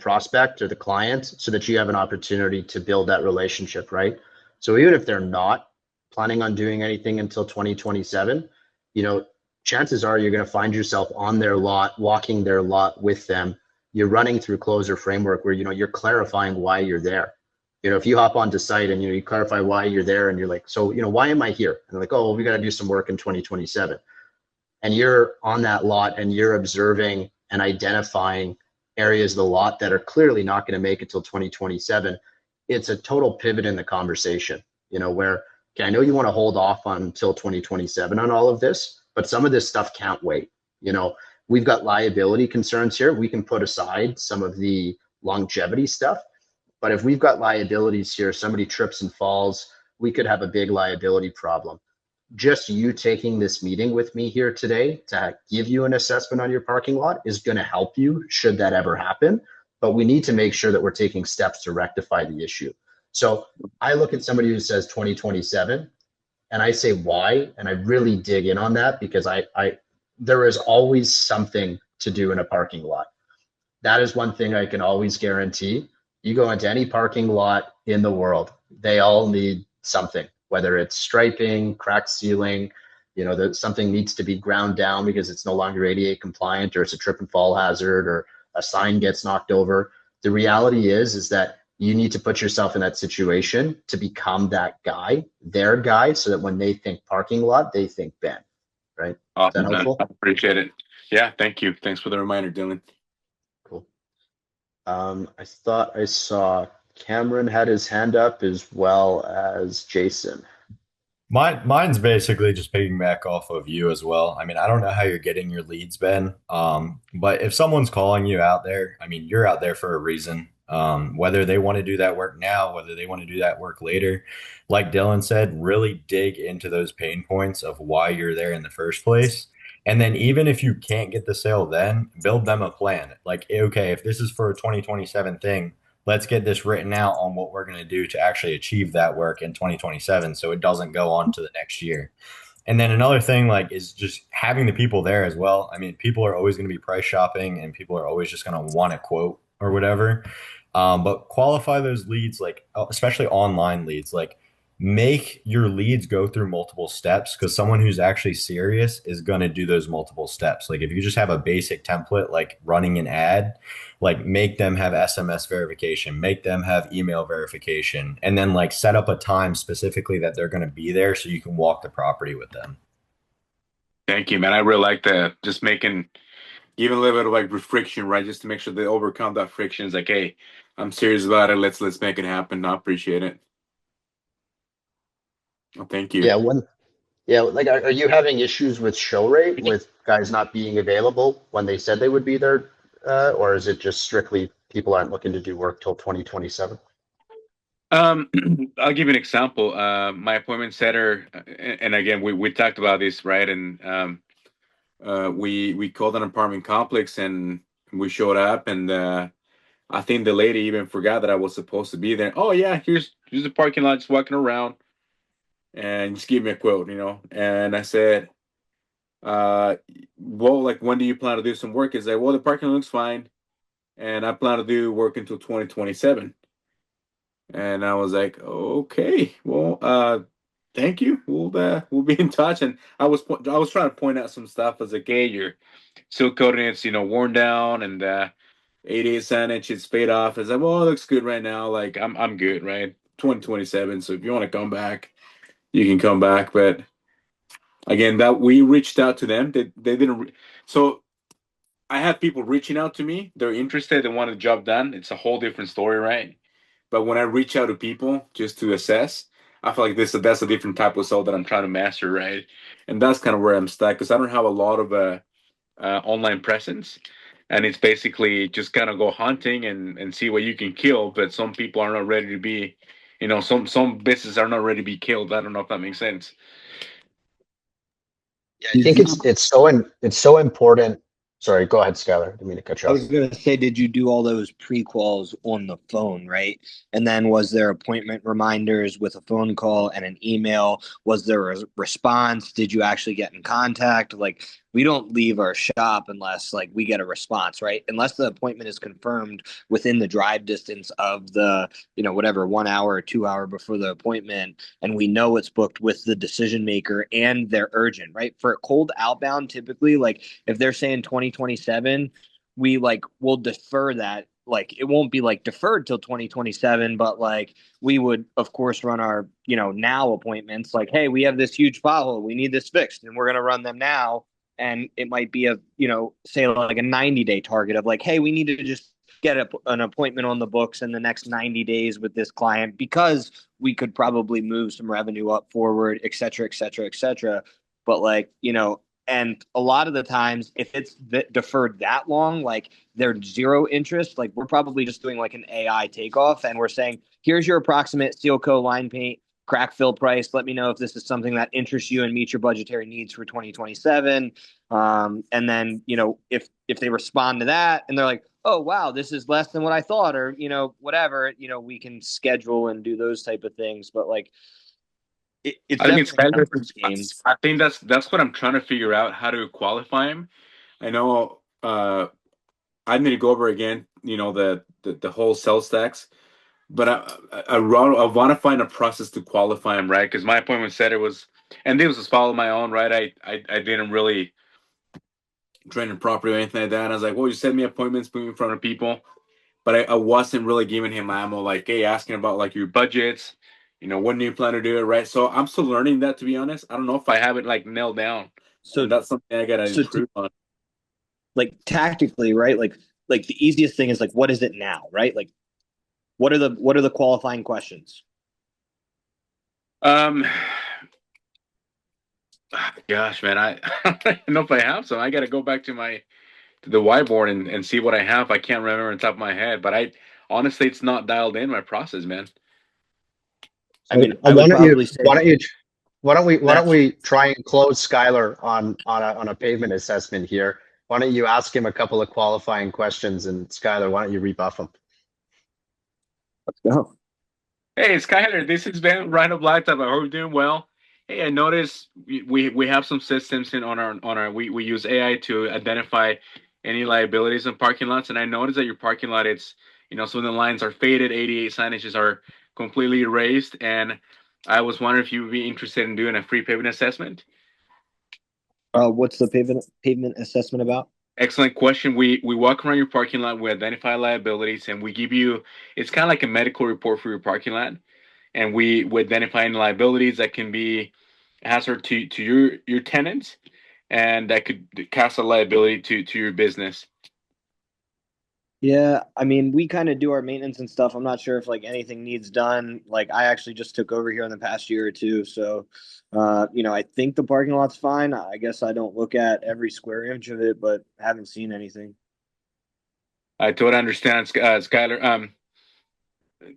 prospect or the client so that you have an opportunity to build that relationship, right? So even if they're not planning on doing anything until 2027, you know, chances are you're going to find yourself on their lot, walking their lot with them. You're running through closer framework where, you know, you're clarifying why you're there. You know, if you hop onto site and, you know, you clarify why you're there and you're like, so, you know, why am I here? And they're like, oh, well, we got to do some work in 2027. And you're on that lot and you're observing and identifying areas of the lot that are clearly not going to make it till 2027. It's a total pivot in the conversation, you know, where, okay, I know you want to hold off until 2027 on all of this, but some of this stuff can't wait. You know, we've got liability concerns here. We can put aside some of the longevity stuff. But if we've got liabilities here, somebody trips and falls, we could have a big liability problem. Just you taking this meeting with me here today to give you an assessment on your parking lot is going to help you should that ever happen. But we need to make sure that we're taking steps to rectify the issue. So I look at somebody who says 2027 and I say why, and I really dig in on that because there is always something to do in a parking lot. That is one thing I can always guarantee. You go into any parking lot in the world, they all need something, whether it's striping, crack sealing, you know, that something needs to be ground down because it's no longer ADA compliant, or it's a trip and fall hazard, or a sign gets knocked over. The reality is that you need to put yourself in that situation to become that guy, their guy, so that when they think parking lot, they think Ben, right? Awesome, Is that helpful? I appreciate it. Yeah, thank you. Thanks for the reminder, Dylan. Cool. I thought I saw Cameron had his hand up as well as Jason. Mine's basically just piggyback off of you as well. I mean, I don't know how you're getting your leads, Ben. But if someone's calling you out there, I mean, you're out there for a reason. Whether they want to do that work now, whether they want to do that work later, like Dylan said, really dig into those pain points of why you're there in the first place. And then even if you can't get the sale then, build them a plan. Like, okay, if this is for a 2027 thing, let's get this written out on what we're going to do to actually achieve that work in 2027 so it doesn't go on to the next year. And then another thing like is just having the people there as well. I mean, people are always going to be price shopping and people are always just going to want a quote or whatever. But qualify those leads, like especially online leads, like make your leads go through multiple steps, because someone who's actually serious is going to do those multiple steps. Like if you just have a basic template, like running an ad, like make them have SMS verification, make them have email verification, and then like set up a time specifically that they're going to be there so you can walk the property with them. Thank you, man. I really like that. Just making even a little bit of like friction, right? Just to make sure they overcome that friction. It's like, hey, I'm serious about it. Let's make it happen. I appreciate it. Well, thank you. Yeah, like, are you having issues with show rate with guys not being available when they said they would be there, or is it just strictly people aren't looking to do work till 2027? Um, I'll give you an example. My appointment setter, and again, we talked about this, right? And we called an apartment complex, and we showed up, and I think the lady even forgot that I was supposed to be there. Oh yeah, here's the parking lot, just walking around, and just give me a quote, And I said, well, like, when do you plan to do some work? Is like, well, the parking looks fine, and I plan to do work until 2027. And I was like, okay, well, thank you. We'll be in touch. And I was trying to point out some stuff. I was like, hey, your silk coating, it's worn down, and 88 signage, it's paid off. I was like, well, it looks good right now. Like, I'm good, right? 2027. So if you want to come back, you can come back. But again, that we reached out to them. They didn't. So I had people reaching out to me. They're interested. They want the job done. It's a whole different story, right? But when I reach out to people just to assess, I feel like that's a different type of soul that I'm trying to master, right? And that's kind of where I'm stuck because I don't have a lot of online presence, and it's basically just kind of go hunting and see what you can kill. But some people are not ready to be, some businesses are not ready to be killed. I don't know if that makes sense. Yeah, I think it's so important. Sorry, go ahead, Skylar. I didn't mean to cut you I off. was going to say, did you do all those pre-quals on the phone, right? And then was there appointment reminders with a phone call and an email? Was there a response? Did you actually get in contact? Like, we don't leave our shop unless like we get a response, right? Unless the appointment is confirmed within the drive distance of the, whatever, 1 hour or 2 hour before the appointment, and we know it's booked with the decision maker and they're urgent, right? For a cold outbound, typically, like if they're saying 2027, we like will defer that. Like it won't be like deferred till 2027, but like we would of course run our now appointments like, hey, we have this huge pothole, we need this fixed, and we're going to run them now. And it might be a say like a 90-day target of like, hey, we need to just get an appointment on the books in the next 90 days with this client because we could probably move some revenue up forward, et cetera, et cetera, et cetera. But like, and a lot of the times, if it's deferred that long, like they're zero interest, like we're probably just doing like an AI takeoff and we're saying, here's your approximate seal coat line paint crack fill price. Let me know if this is something that interests you and meets your budgetary needs for 2027. And then, if they respond to that and they're like, oh, wow, this is less than what I thought, or, whatever, we can schedule and do those type of things. But like, it's I mean, definitely a numbers game. I think that's what I'm trying to figure out, how to qualify him. I know I need to go over again, the whole sales stacks, but I want to find a process to qualify him, right? Because my appointment said it was, and this was follow my own, right? I didn't really train him properly or anything like that. And I was like, well, you send me appointments, put me in front of people, but I wasn't really giving him ammo, like, hey, asking about like your budgets, when do you plan to do it, right? So I'm still learning that, to be honest. I don't know if I have it like nailed down, So, and that's something I gotta so to, improve on. like tactically, right? Like the easiest thing is like, what is it now, right? Like, what are the qualifying questions? Um, gosh, man, I don't know if I have some. I got to go back to the whiteboard and see what I have. I can't remember on top of my head, but I honestly, it's not dialed in my process, man. I mean, So, I would probably say why don't that's we try and close Skylar on a pavement assessment here? Why don't you ask him a couple of qualifying questions, and Skylar, why don't you rebuff him? let's go. Hey, Skyler, this is Ben, Rhino Blacktop. I hope you're doing well. Hey, I noticed we have some systems on our we use AI to identify any liabilities in parking lots, and I noticed that your parking lot, it's some of the lines are faded, 88 signages are completely erased, and I was wondering if you would be interested in doing a free pavement assessment. What's the pavement assessment about? Excellent question. We walk around your parking lot, we identify liabilities, and we give you, it's kind of like a medical report for your parking lot, and we identify any liabilities that can be a hazard to your tenants, and that could cast a liability to your business. Yeah, I mean, we kind of do our maintenance and stuff. I'm not sure if like anything needs done. Like I actually just took over here in the past year or two, so I think the parking lot's fine. I guess I don't look at every square inch of it, but haven't seen anything. I totally understand, Skyler.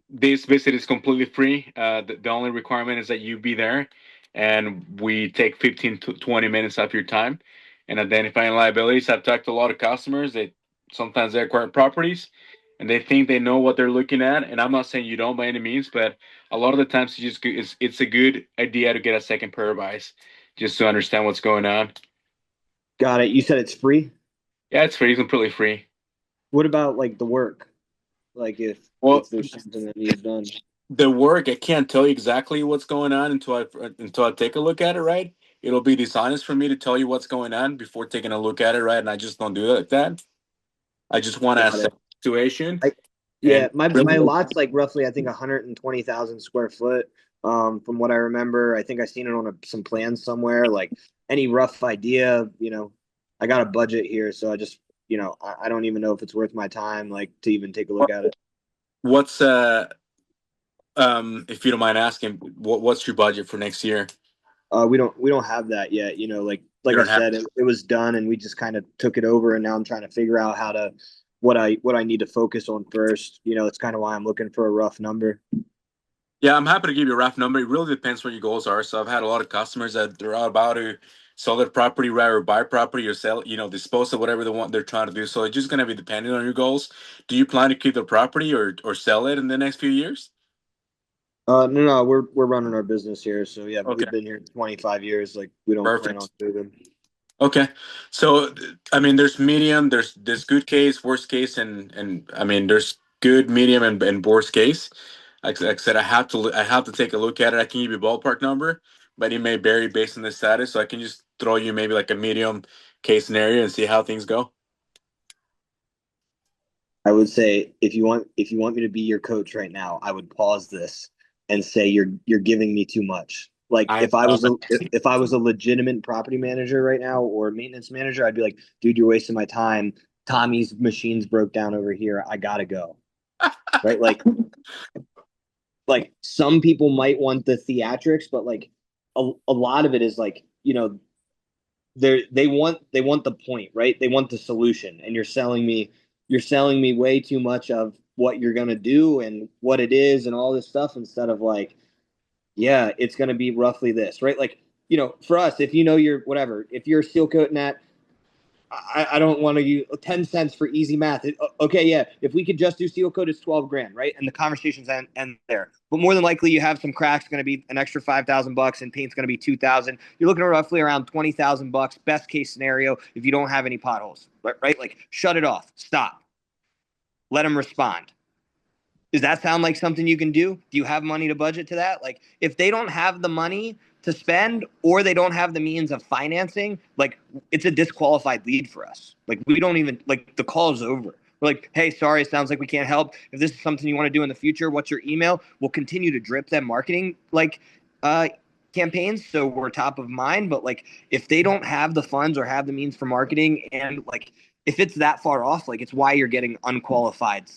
This visit is completely free. The only requirement is that you be there, and we take 15 to 20 minutes of your time and identifying liabilities. I've talked to a lot of customers that sometimes they acquire properties and they think they know what they're looking at. And I'm not saying you don't by any means, but a lot of the times it's a good idea to get a second pair of eyes just to understand what's going on. Got it. You said it's free. Yeah, it's free, it's completely free. What about like the work? Like Well, if there's something that needs done. the work, I can't tell you exactly what's going on until I take a look at it, right? It'll be dishonest for me to tell you what's going on before taking a look at it, right? And I just don't do it like that. I just want to Got assess it. the situation. I, yeah, And my lot's like roughly I think 120,000 square foot. From what I remember, I think I seen it on some plans somewhere. Like any rough idea, I got a budget here, so I just I don't even know if it's worth my time like to even take a look at it. what's if you don't mind asking, what's your budget for next year? We don't have that yet. Like You I don't have. said, it was done, and we just kind of took it over, and now I'm trying to figure out how to what I need to focus on first. It's kind of why I'm looking for a rough number. Yeah, I'm happy to give you a rough number. It really depends what your goals are. So I've had a lot of customers that they're all about to sell their property, right, or buy property or sell, dispose of whatever they're trying to do. So it's just gonna be depending on your goals. Do you plan to keep the property or sell it in the next few years? No, we're running our business here, so yeah, Okay, we've been here 25 years. Like we don't plan on perfect. moving. Okay, so I mean, there's medium, there's good case, worst case, and I mean, there's good, medium, and worst case. Like I said, I have to take a look at it. I can give you a ballpark number, but it may vary based on the status. So I can just throw you maybe like a medium case scenario and see how things go. I would say if you want me to be your coach right now, I would pause this and say you're giving me too much. Like I if I was a if I was a legitimate property manager right now or maintenance manager, I'd be like, dude, you're wasting my time. Tommy's machines broke down over here. I gotta go. Right? Like some people might want the theatrics, but like a lot of it is like, they want the point, right? They want the solution, and you're selling me way too much of what you're gonna do and what it is and all this stuff instead of like, yeah, it's gonna be roughly this, right? Like, for us, if you're whatever, if you're seal coating at I don't want to use 10 cents for easy math. Okay, yeah. If we could just do seal coat, it's 12 grand, right? And the conversations end there. But more than likely, you have some cracks going to be an extra $5,000 and paint's going to be 2,000. You're looking at roughly around $20,000. Best case scenario if you don't have any potholes, right? Like shut it off, stop, let them respond. Does that sound like something you can do? Do you have money to budget to that? Like if they don't have the money to spend or they don't have the means of financing, like it's a disqualified lead for us. Like we don't even like the call's over. We're like, hey, sorry, it sounds like we can't help. If this is something you want to do in the future, what's your email? We'll continue to drip them marketing uh campaigns so we're top of mind. But like if they don't have the funds or have the means for marketing and like if it's that far off, like it's why you're getting unqualified,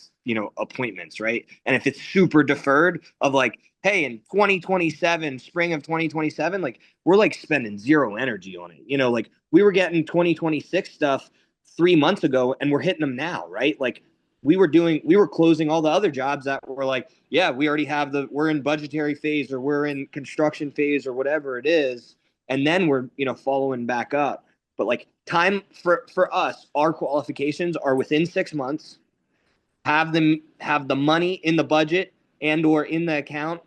appointments, right? And if it's super deferred of like, hey, in 2027, spring of 2027, like we're like spending zero energy on it. Like we were getting 2026 stuff 3 months ago and we're hitting them now, right? Like we were closing all the other jobs that were like, yeah, we already have we're in budgetary phase or we're in construction phase or whatever it is. And then we're, following back up. But like time for us, our qualifications are within 6 months, have the money in the budget and or in the account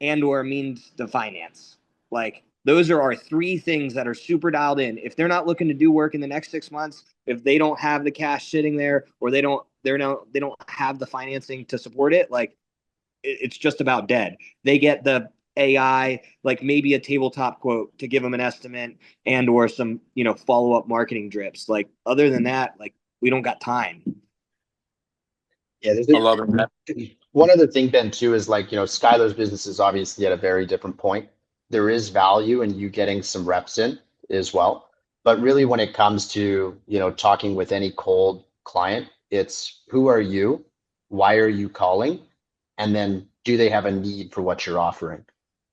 and or means to finance. Like those are our three things that are super dialed in. If they're not looking to do work in the next 6 months, if they don't have the cash sitting there or they don't have the financing to support it, like it's just about dead. They get the AI, like maybe a tabletop quote to give them an estimate and or some, follow-up marketing drips. Like other than that, like we don't got time. Yeah, I love it. one other thing, Ben, too, is like, Skylar's business is obviously at a very different point. There is value in you getting some reps in as well. But really, when it comes to, talking with any cold client, it's who are you? Why are you calling? And then do they have a need for what you're offering?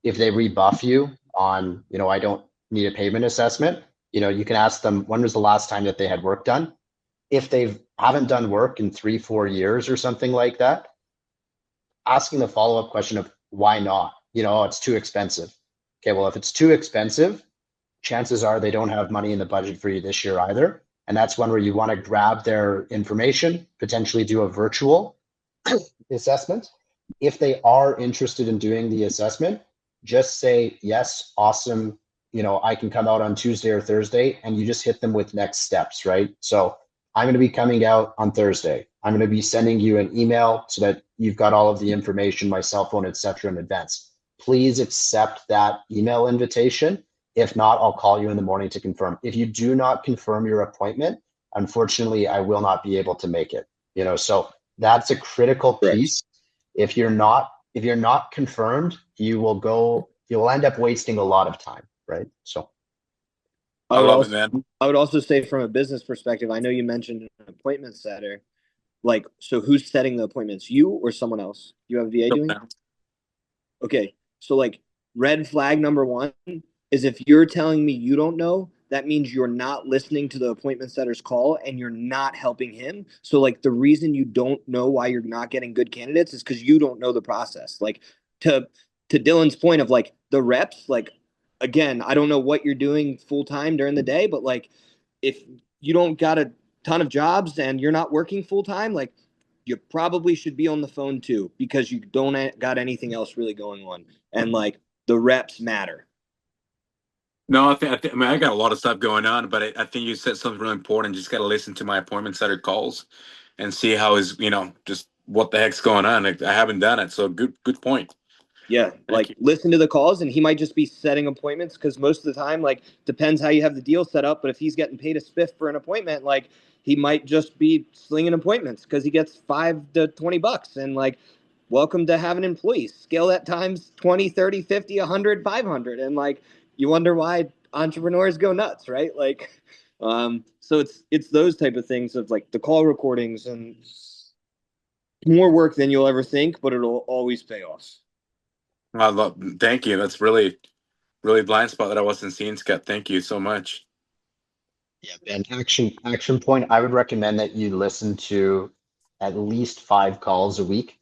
If they rebuff you on, I don't need a payment assessment, you can ask them, when was the last time that they had work done? If they haven't done work in 3-4 years or something like that, asking the follow-up question of why not? It's too expensive. Okay, well, if it's too expensive, chances are they don't have money in the budget for you this year either. And that's one where you want to grab their information, potentially do a virtual assessment. If they are interested in doing the assessment, just say, yes, awesome. I can come out on Tuesday or Thursday, and you just hit them with next steps, right? So I'm going to be coming out on Thursday. I'm going to be sending you an email so that you've got all of the information, my cell phone, etc., in advance. Please accept that email invitation. If not, I'll call you in the morning to confirm. If you do not confirm your appointment, unfortunately, I will not be able to make it. So that's a critical piece. If you're not confirmed, you'll end up wasting a lot of time, right? So I love it, man. I would also say from a business perspective, I know you mentioned an appointment setter. Like, so who's setting the appointments? You or someone else? You have VA doing? Okay. So like red flag number one is if you're telling me you don't know, that means you're not listening to the appointment setter's call and you're not helping him. So like the reason you don't know why you're not getting good candidates is because you don't know the process. Like to Dylan's point of like the reps, like again, I don't know what you're doing full time during the day, but like if you don't got a ton of jobs and you're not working full time, like you probably should be on the phone too, because you don't got anything else really going on. And like the reps matter. No, I mean, I got a lot of stuff going on, but I think you said something really important. Just got to listen to my appointment setter calls and see how just what the heck's going on. I haven't done it. So good point. Yeah, like listen to the calls, and he might just be setting appointments because most of the time, like, depends how you have the deal set up. But if he's getting paid a spiff for an appointment, like, he might just be slinging appointments because he gets $5 to $20. And like, welcome to having employees. Scale that times 20, 30, 50, 100, 500. And like, you wonder why entrepreneurs go nuts, right? Like, so it's those type of things of like the call recordings and more work than you'll ever think, but it'll always pay off. Thank you. That's really, really blind spot that I wasn't seeing, Scott. Thank you so much. Yeah, Ben, action point. I would recommend that you listen to at least 5 calls a week.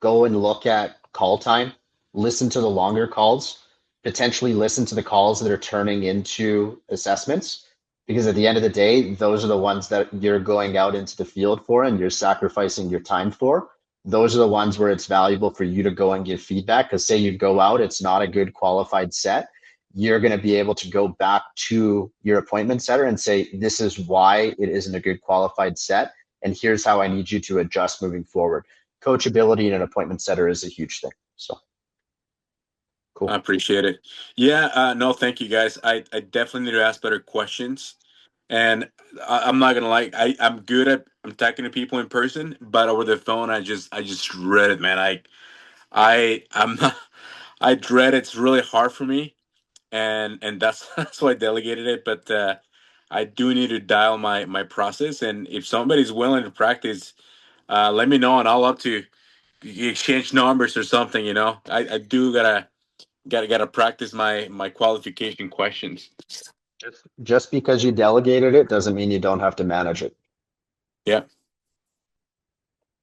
Go and look at call time, listen to the longer calls, potentially listen to the calls that are turning into assessments, because at the end of the day, those are the ones that you're going out into the field for and you're sacrificing your time for. Those are the ones where it's valuable for you to go and give feedback, because say you go out, it's not a good qualified set. You're going to be able to go back to your appointment setter and say, this is why it isn't a good qualified set. And here's how I need you to adjust moving forward. Coachability in an appointment setter is a huge thing. So cool. I appreciate it. Yeah, no, thank you guys. I definitely need to ask better questions. And I'm not gonna lie, I'm good at talking to people in person, but over the phone, I just dread it, man. I'm not, I dread it. It's really hard for me, and that's that's why I delegated it. But I do need to dial my process, and if somebody's willing to practice, let me know, and I'll up to exchange numbers or something. I do gotta practice my qualification questions. Just because you delegated it doesn't mean you don't have to manage it. Yeah.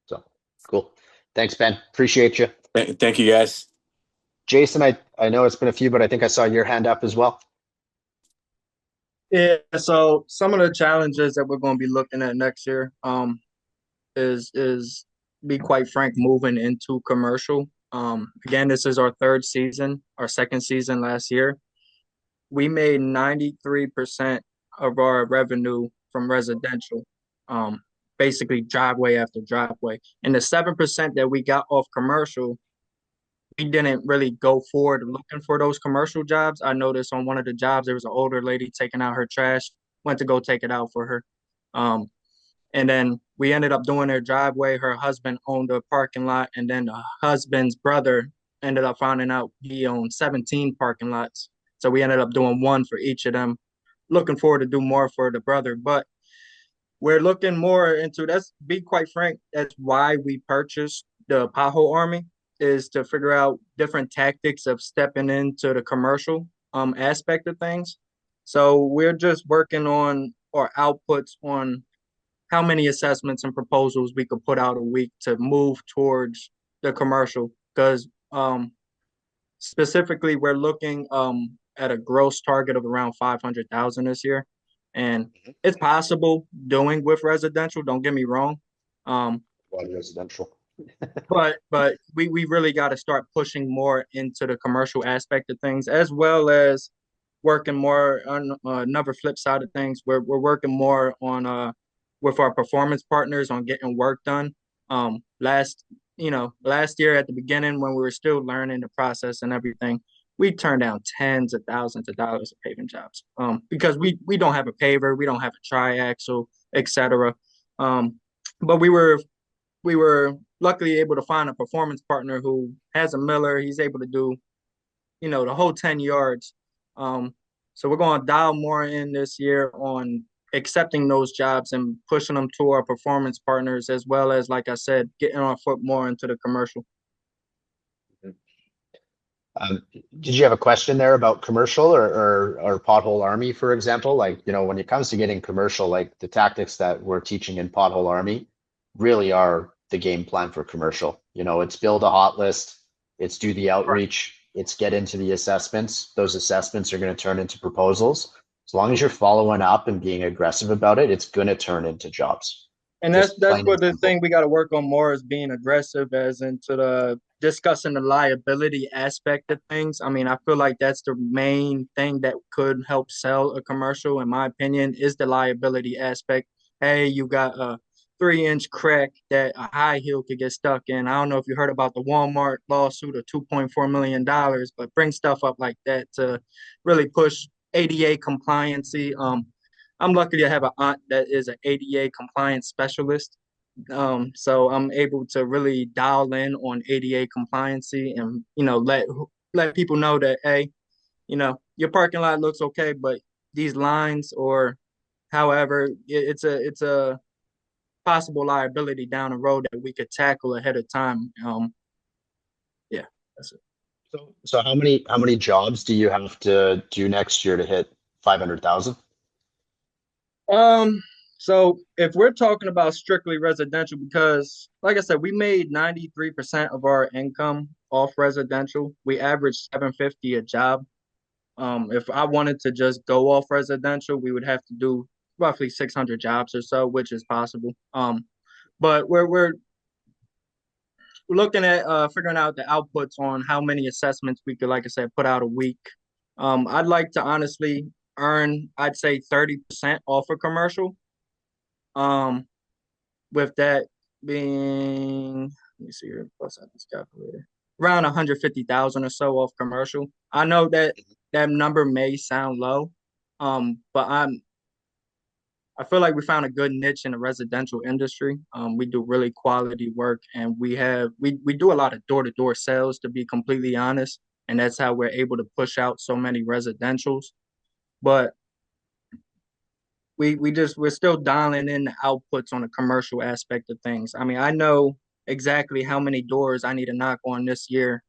So cool. Thanks, Ben. Appreciate you. Thank you, guys. Jason, I know it's been a few, but I think I saw your hand up as well. Yeah, so some of the challenges that we're going to be looking at next year is be quite frank, moving into commercial. Again, this is our third season, our second season last year. We made 93% of our revenue from residential, basically driveway after driveway. And the 7% that we got off commercial, we didn't really go forward looking for those commercial jobs. I noticed on one of the jobs, there was an older lady taking out her trash, went to go take it out for her. And then we ended up doing their driveway. Her husband owned a parking lot, and then the husband's brother ended up finding out he owned 17 parking lots. So we ended up doing one for each of them. Looking forward to do more for the brother, but we're looking more into, that's, be quite frank, that's why we purchased the Pothole Army, is to figure out different tactics of stepping into the commercial aspect of things. So we're just working on our outputs on how many assessments and proposals we could put out a week to move towards the commercial because specifically we're looking at a gross target of around 500,000 this year, and it's possible doing with residential. Don't get me wrong, Residential. but we really got to start pushing more into the commercial aspect of things, as well as working more on another flip side of things. We're working more on with our performance partners on getting work done. Last year at the beginning when we were still learning the process and everything, we turned down tens of thousands of dollars of paving jobs because we don't have a paver, we don't have a triaxle, etc. But we were luckily able to find a performance partner who has a miller. He's able to do, the whole 10 yards. So we're going to dial more in this year on accepting those jobs and pushing them to our performance partners, as well as, like I said, getting our foot more into the commercial. Did you have a question there about commercial or Pothole Army, for example? Like, when it comes to getting commercial, like the tactics that we're teaching in Pothole Army really are the game plan for commercial. It's build a hot list, it's do the outreach, it's get into the assessments. Those assessments are going to turn into proposals. As long as you're following up and being aggressive about it, it's going to turn into jobs. And that's what the thing we got to work on more is being aggressive, as into the discussing the liability aspect of things. I mean, I feel like that's the main thing that could help sell a commercial, in my opinion, is the liability aspect. Hey, you got a 3-inch crack that a high heel could get stuck in. I don't know if you heard about the Walmart lawsuit of $2.4 million, but bring stuff up like that to really push ADA compliancy. I'm lucky to have an aunt that is an ADA compliance specialist. So I'm able to really dial in on ADA compliancy and, let people know that, hey, your parking lot looks okay, but these lines or however, it's a possible liability down the road that we could tackle ahead of time. Yeah, that's it. So how many jobs do you have to do next year to hit 500,000? So if we're talking about strictly residential, because like I said, we made 93% of our income off residential. We averaged 750 a job. If I wanted to just go off residential, we would have to do roughly 600 jobs or so, which is possible. But we're looking at figuring out the outputs on how many assessments we could, like I said, put out a week. I'd like to honestly earn, I'd say 30% off a commercial. With that being, let me see here, plus I this calculator, around 150,000 or so off commercial. I know that number may sound low, but I feel like we found a good niche in the residential industry. We do really quality work, and we do a lot of door-to-door sales, to be completely honest, and that's how we're able to push out so many residentials. But we're still dialing in the outputs on the commercial aspect of things. I mean, I know exactly how many doors I need to knock on this year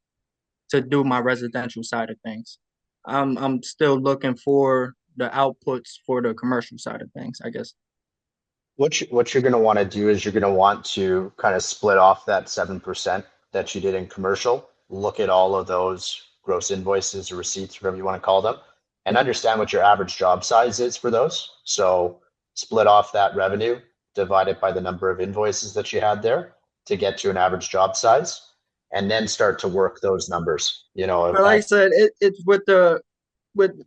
to do my residential side of things. I'm still looking for the outputs for the commercial side of things, I guess. What you're going to want to do is you're going to want to kind of split off that 7% that you did in commercial, look at all of those gross invoices or receipts, whatever you want to call them, and understand what your average job size is for those. So split off that revenue, divide it by the number of invoices that you had there to get to an average job size, and then start to work those numbers. But like I said, it's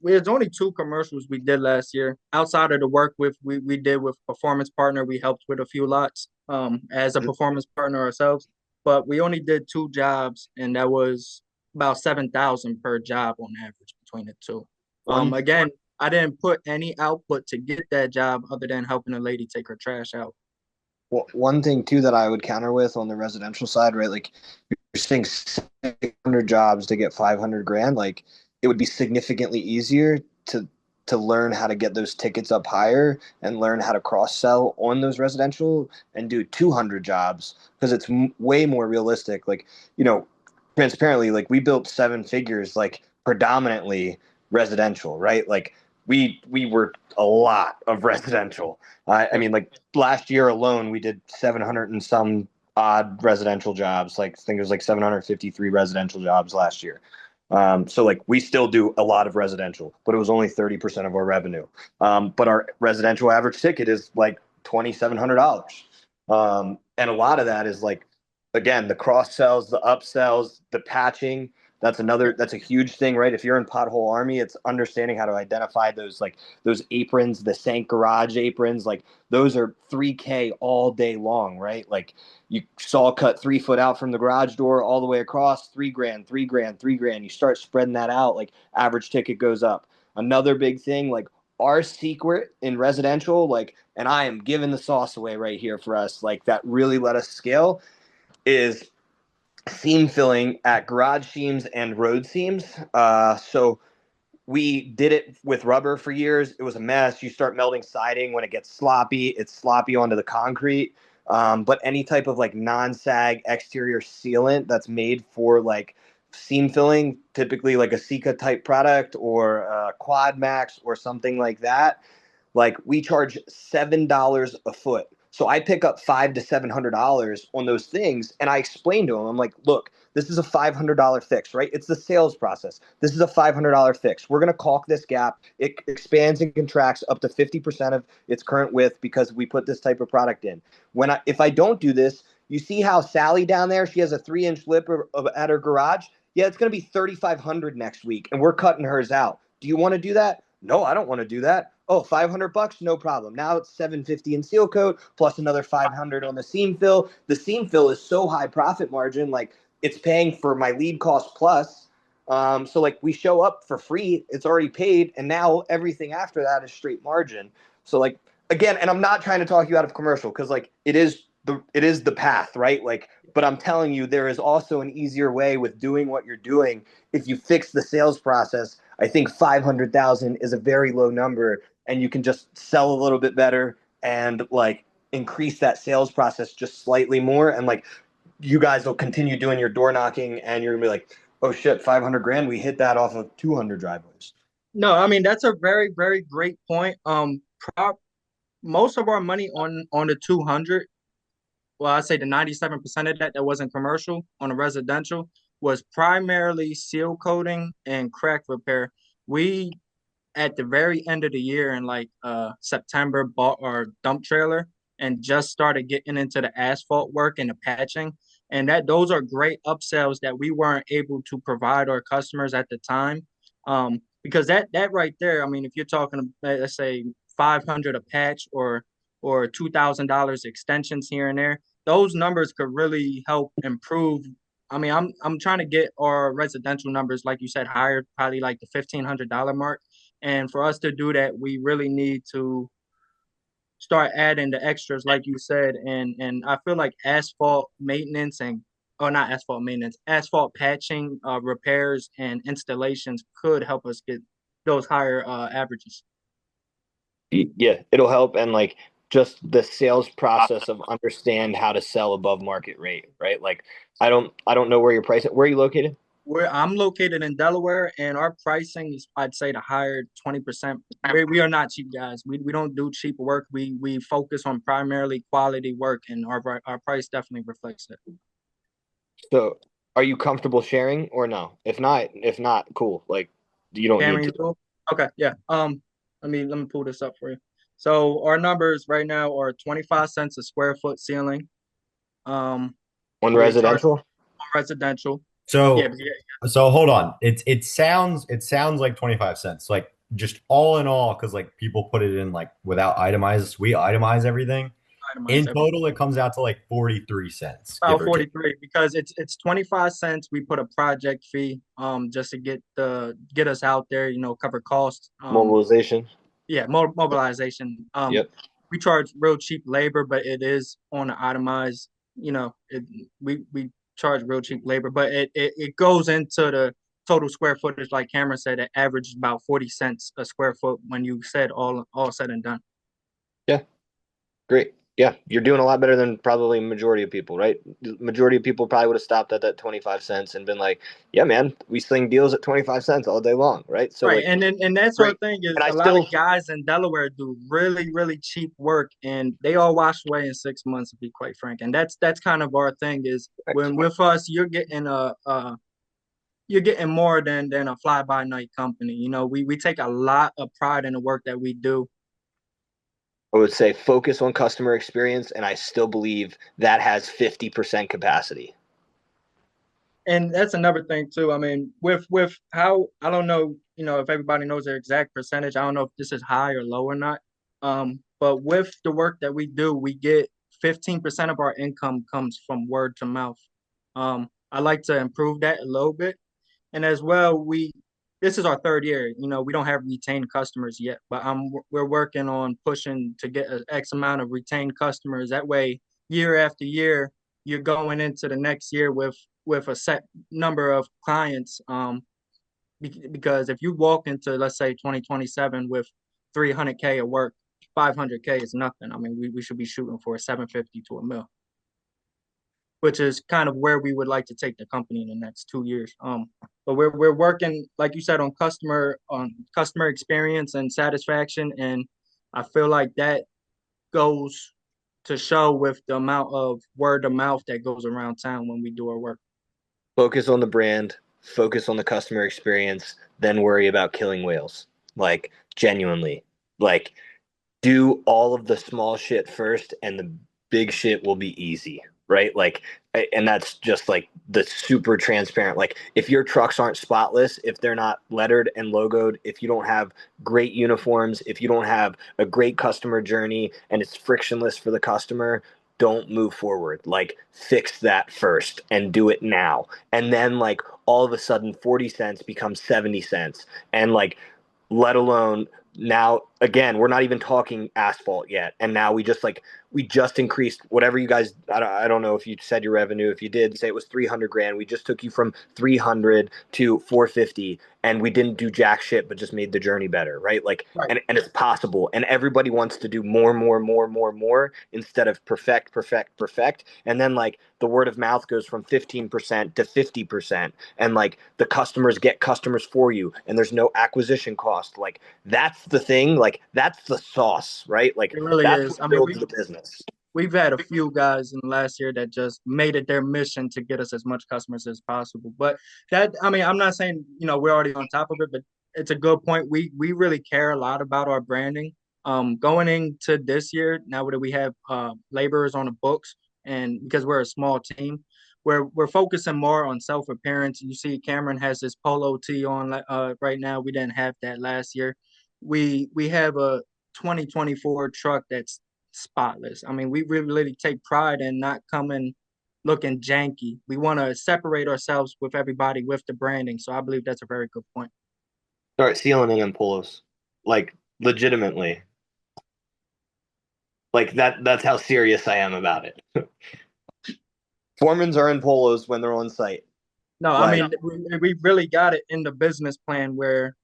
there's only 2 commercials we did last year. Outside of the work we did with performance partner, we helped with a few lots as a performance partner ourselves. But we only did 2 jobs, and that was about 7,000 per job on average between the 2. Again, I didn't put any output to get that job other than helping a lady take her trash out. Well, one thing too that I would counter with on the residential side, right? Like you're saying 600 jobs to get 500 grand. Like it would be significantly easier to learn how to get those tickets up higher and learn how to cross sell on those residential and do 200 jobs because it's way more realistic. Like, transparently, like we built 7 figures, like predominantly residential, right? Like we were a lot of residential. I mean, like last year alone, we did 700 and some odd residential jobs. Like I think it was like 753 residential jobs last year. So like we still do a lot of residential, but it was only 30% of our revenue. But our residential average ticket is like $2,700. And a lot of that is like, again, the cross sells, the upsells, the patching. That's a huge thing, right? If you're in Pothole Army, it's understanding how to identify those, like those aprons, the Sank garage aprons, like those are 3K all day long, right? Like you saw cut 3 foot out from the garage door all the way across, 3 grand, 3 grand, 3 grand. You start spreading that out, like average ticket goes up. Another big thing, like our secret in residential, like, and I am giving the sauce away right here for us, like that really let us scale is seam filling at garage seams and road seams. So we did it with rubber for years. It was a mess. You start melting siding when it gets sloppy. It's sloppy onto the concrete. But any type of like non-sag exterior sealant that's made for like seam filling, typically like a Sika type product or Quad Max or something like that, like we charge $7 a foot. So I pick up $500 to $700 on those things, and I explain to them, I'm like, look, this is a $500 fix, right? It's the sales process. This is a $500 fix. We're gonna caulk this gap. It expands and contracts up to 50% of its current width because we put this type of product in. If I don't do this, you see how Sally down there, she has a 3-inch lip at her garage. Yeah, it's gonna be 3,500 next week, and we're cutting hers out. Do you want to do that? No, I don't want to do that. Oh, $500, no problem. Now it's $750 in seal coat plus another $500 on the seam fill. The seam fill is so high profit margin, like it's paying for my lead cost plus. So like we show up for free, it's already paid, and now everything after that is straight margin. So like again, and I'm not trying to talk you out of commercial because like it is the path, right? Like, but I'm telling you, there is also an easier way with doing what you're doing. If you fix the sales process, I think 500,000 is a very low number, and you can just sell a little bit better and like increase that sales process just slightly more. And like you guys will continue doing your door knocking, and you're gonna be like, oh shit, 500 grand, we hit that off of 200 driveways. No, I mean that's a very, very great point. Most of our money on the 200, well, I'd say the 97% of that wasn't commercial on the residential was primarily seal coating and crack repair. We at the very end of the year in like September bought our dump trailer and just started getting into the asphalt work and the patching. And that those are great upsells that we weren't able to provide our customers at the time. Because that right there, I mean, if you're talking, let's say 500 a patch or $2,000 extensions here and there, those numbers could really help improve. I mean, I'm trying to get our residential numbers, like you said, higher, probably like the $1,500 mark. And for us to do that, we really need to start adding the extras, like you said. And I feel like asphalt maintenance and or not asphalt maintenance, asphalt patching, repairs and installations could help us get those higher averages. Yeah, it'll help. And like just the sales process of understand how to sell above market rate, right? Like I don't know where your price. Where are you located? Where I'm located in Delaware, and our pricing is, I'd say, the higher 20%. We are not cheap guys. We don't do cheap work. We focus on primarily quality work, and our price definitely reflects it. So are you comfortable sharing or no? If not, cool. Like you don't need Cameron, you to. cool? Okay, yeah. Let me pull this up for you. So our numbers right now are 25 cents a square foot ceiling. On We charge residential? residential. Yeah, So yeah. so hold on. It sounds like 25 cents. Like just all in all, because like people put it in like without itemized, we itemize everything. Itemize In everything. total, it comes out to like 43 cents, give About or take. 43 because it's 25 cents. We put a project fee just to get us out there, cover costs. Mobilization? Yeah, mobilization. Yep. We charge real cheap labor, but it is on the itemized, we charge real cheap labor, but it goes into the total square footage, like Cameron said, it averages about 40 cents a square foot when you said all said and done. Yeah. Great. Yeah, you're doing a lot better than probably majority of people, right? The majority of people probably would have stopped at that 25 cents and been like, "Yeah, man, we sling deals at 25 cents all day long," right? So Right, like, and that sort great. of thing is And I a lot of still, guys in Delaware do really really cheap work, and they all wash away in 6 months, to be quite frank. And that's kind of our thing is when with us, you're getting more than a fly by night company. You know, we take a lot of pride in the work that we do. I would say focus on customer experience, and I still believe that has 50% capacity. And that's another thing too. I mean, with how I don't know, you know, if everybody knows their exact percentage. I don't know if this is high or low or not. But with the work that we do, we get 15% of our income comes from word to mouth. I like to improve that a little bit. And as well, we this is our third year. You know, we don't have retained customers yet, but we're working on pushing to get an X amount of retained customers. That way, year after year, you're going into the next year with a set number of clients. Because if you walk into, let's say, 2027 with 300K of work, 500K is nothing. I mean, we should be shooting for 750 to a mil, which is kind of where we would like to take the company in the next 2 years. But we're working, like you said, on customer experience and satisfaction, and I feel like that goes to show with the amount of word of mouth that goes around town when we do our work. Focus on the brand, focus on the customer experience, then worry about killing whales. Like, genuinely, like, do all of the small shit first, and the big shit will be easy, right? Like, and that's just like the super transparent. Like, if your trucks aren't spotless, if they're not lettered and logoed, if you don't have great uniforms, if you don't have a great customer journey and it's frictionless for the customer, don't move forward. Like, fix that first and do it now. And then, like, all of a sudden 40 cents becomes 70 cents. And like, let alone now, again, we're not even talking asphalt yet, and now we just increased whatever you guys, I don't know if you said your revenue. If you did, say it was 300 grand, we just took you from 300 to 450, and we didn't do jack shit but just made the journey better, right? Like, Right. and it's possible, and everybody wants to do more instead of perfect, and then like the word of mouth goes from 15% to 50%, and like the customers get customers for you, and there's no acquisition cost. Like, that's the thing. Like, that's the sauce, right? Like, It really that's is. what I mean, builds the business. we've had a few guys in the last year that just made it their mission to get us as much customers as possible. But that, I mean, I'm not saying, you know, we're already on top of it, but it's a good point. We really care a lot about our branding. Going into this year, now that we have laborers on the books, and because we're a small team, we're focusing more on self appearance. You see, Cameron has this polo tee on right now. We didn't have that last year. We have a 2024 truck that's spotless. I mean, we really take pride in not coming looking janky. We want to separate ourselves with everybody with the branding. So I believe that's a very good point. Start sealing in polos, like, legitimately. Like, that's how serious I am about it. Foremans are in polos when they're on site. No, I Like, mean, we really got it in the business plan where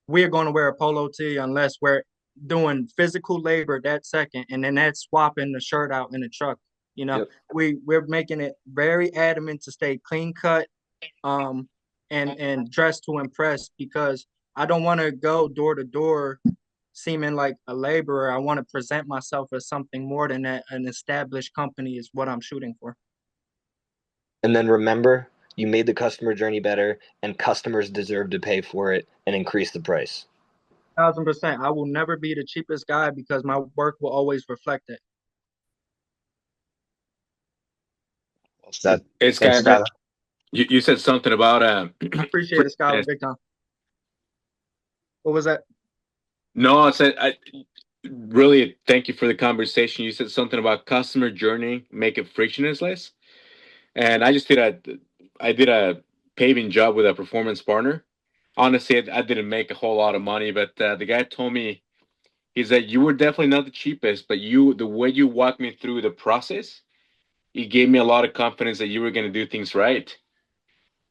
we're going to wear a polo tee unless we're doing physical labor that second, and then that's swapping the shirt out in the truck. You know, yep. we're making it very adamant to stay clean cut, um, and dress to impress, because I don't want to go door to door seeming like a laborer. I want to present myself as something more than that. An established company is what I'm shooting for. And then remember, you made the customer journey better, and customers deserve to pay for it and increase the price. 1,000%. I will never be the cheapest guy because my work will always reflect it. That It's thanks, kind of Skylar. you said something about I appreciate it, Skylar, frictionless. big time. What was that? No, I said I really thank you for the conversation. You said something about customer journey, make it frictionless. And I did a paving job with a performance partner. Honestly, I didn't make a whole lot of money, but the guy told me, he said, you were definitely not the cheapest, but the way you walked me through the process, it gave me a lot of confidence that you were going to do things right.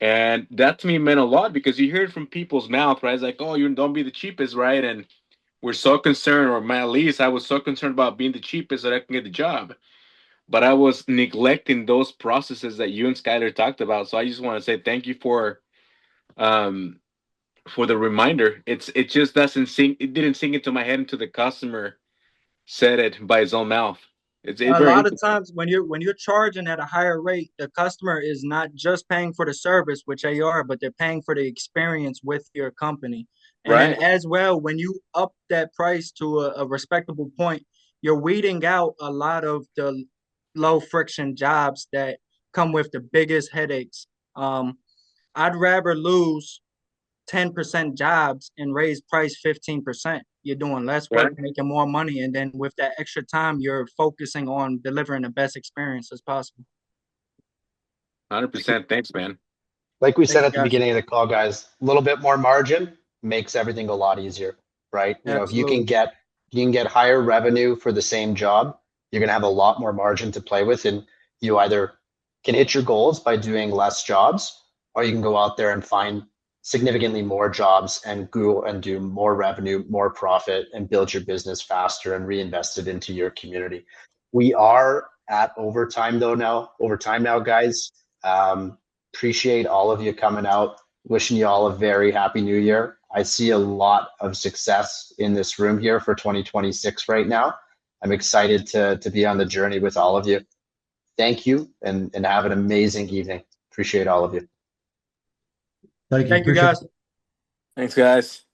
And that to me meant a lot because you hear it from people's mouth, right? It's like, oh, you don't be the cheapest, right? And were so concerned, or at least I was so concerned about being the cheapest that I can get the job. But I was neglecting those processes that you and Skylar talked about. So I just want to say thank you for the reminder. It just doesn't sink. It didn't sink into my head until the customer said it by his own mouth. It's A very lot of interesting. times when you're charging at a higher rate, the customer is not just paying for the service, which they are, but they're paying for the experience with your company. And then Right. as well, when you up that price to a respectable point, you're weeding out a lot of the low friction jobs that come with the biggest headaches. I'd rather lose 10% jobs and raise price 15%. You're doing less Right. work, making more money, and then with that extra time, you're focusing on delivering the best experience as possible. 100%. Thanks, man. Like we Thank said you, at the guys. beginning of the call, guys, a little bit more margin makes everything a lot easier, right? You know, if Absolutely. you can get higher revenue for the same job, you're going to have a lot more margin to play with, and you either can hit your goals by doing less jobs, or you can go out there and find significantly more jobs and go and do more revenue, more profit, and build your business faster and reinvest it into your community. We are at overtime now, guys. Appreciate all of you coming out. Wishing you all a very happy new year. I see a lot of success in this room here for 2026 right now. I'm excited to be on the journey with all of you. Thank you and have an amazing evening. Appreciate all of you. Thank you. Thank you, Appreciate guys. Thanks, guys.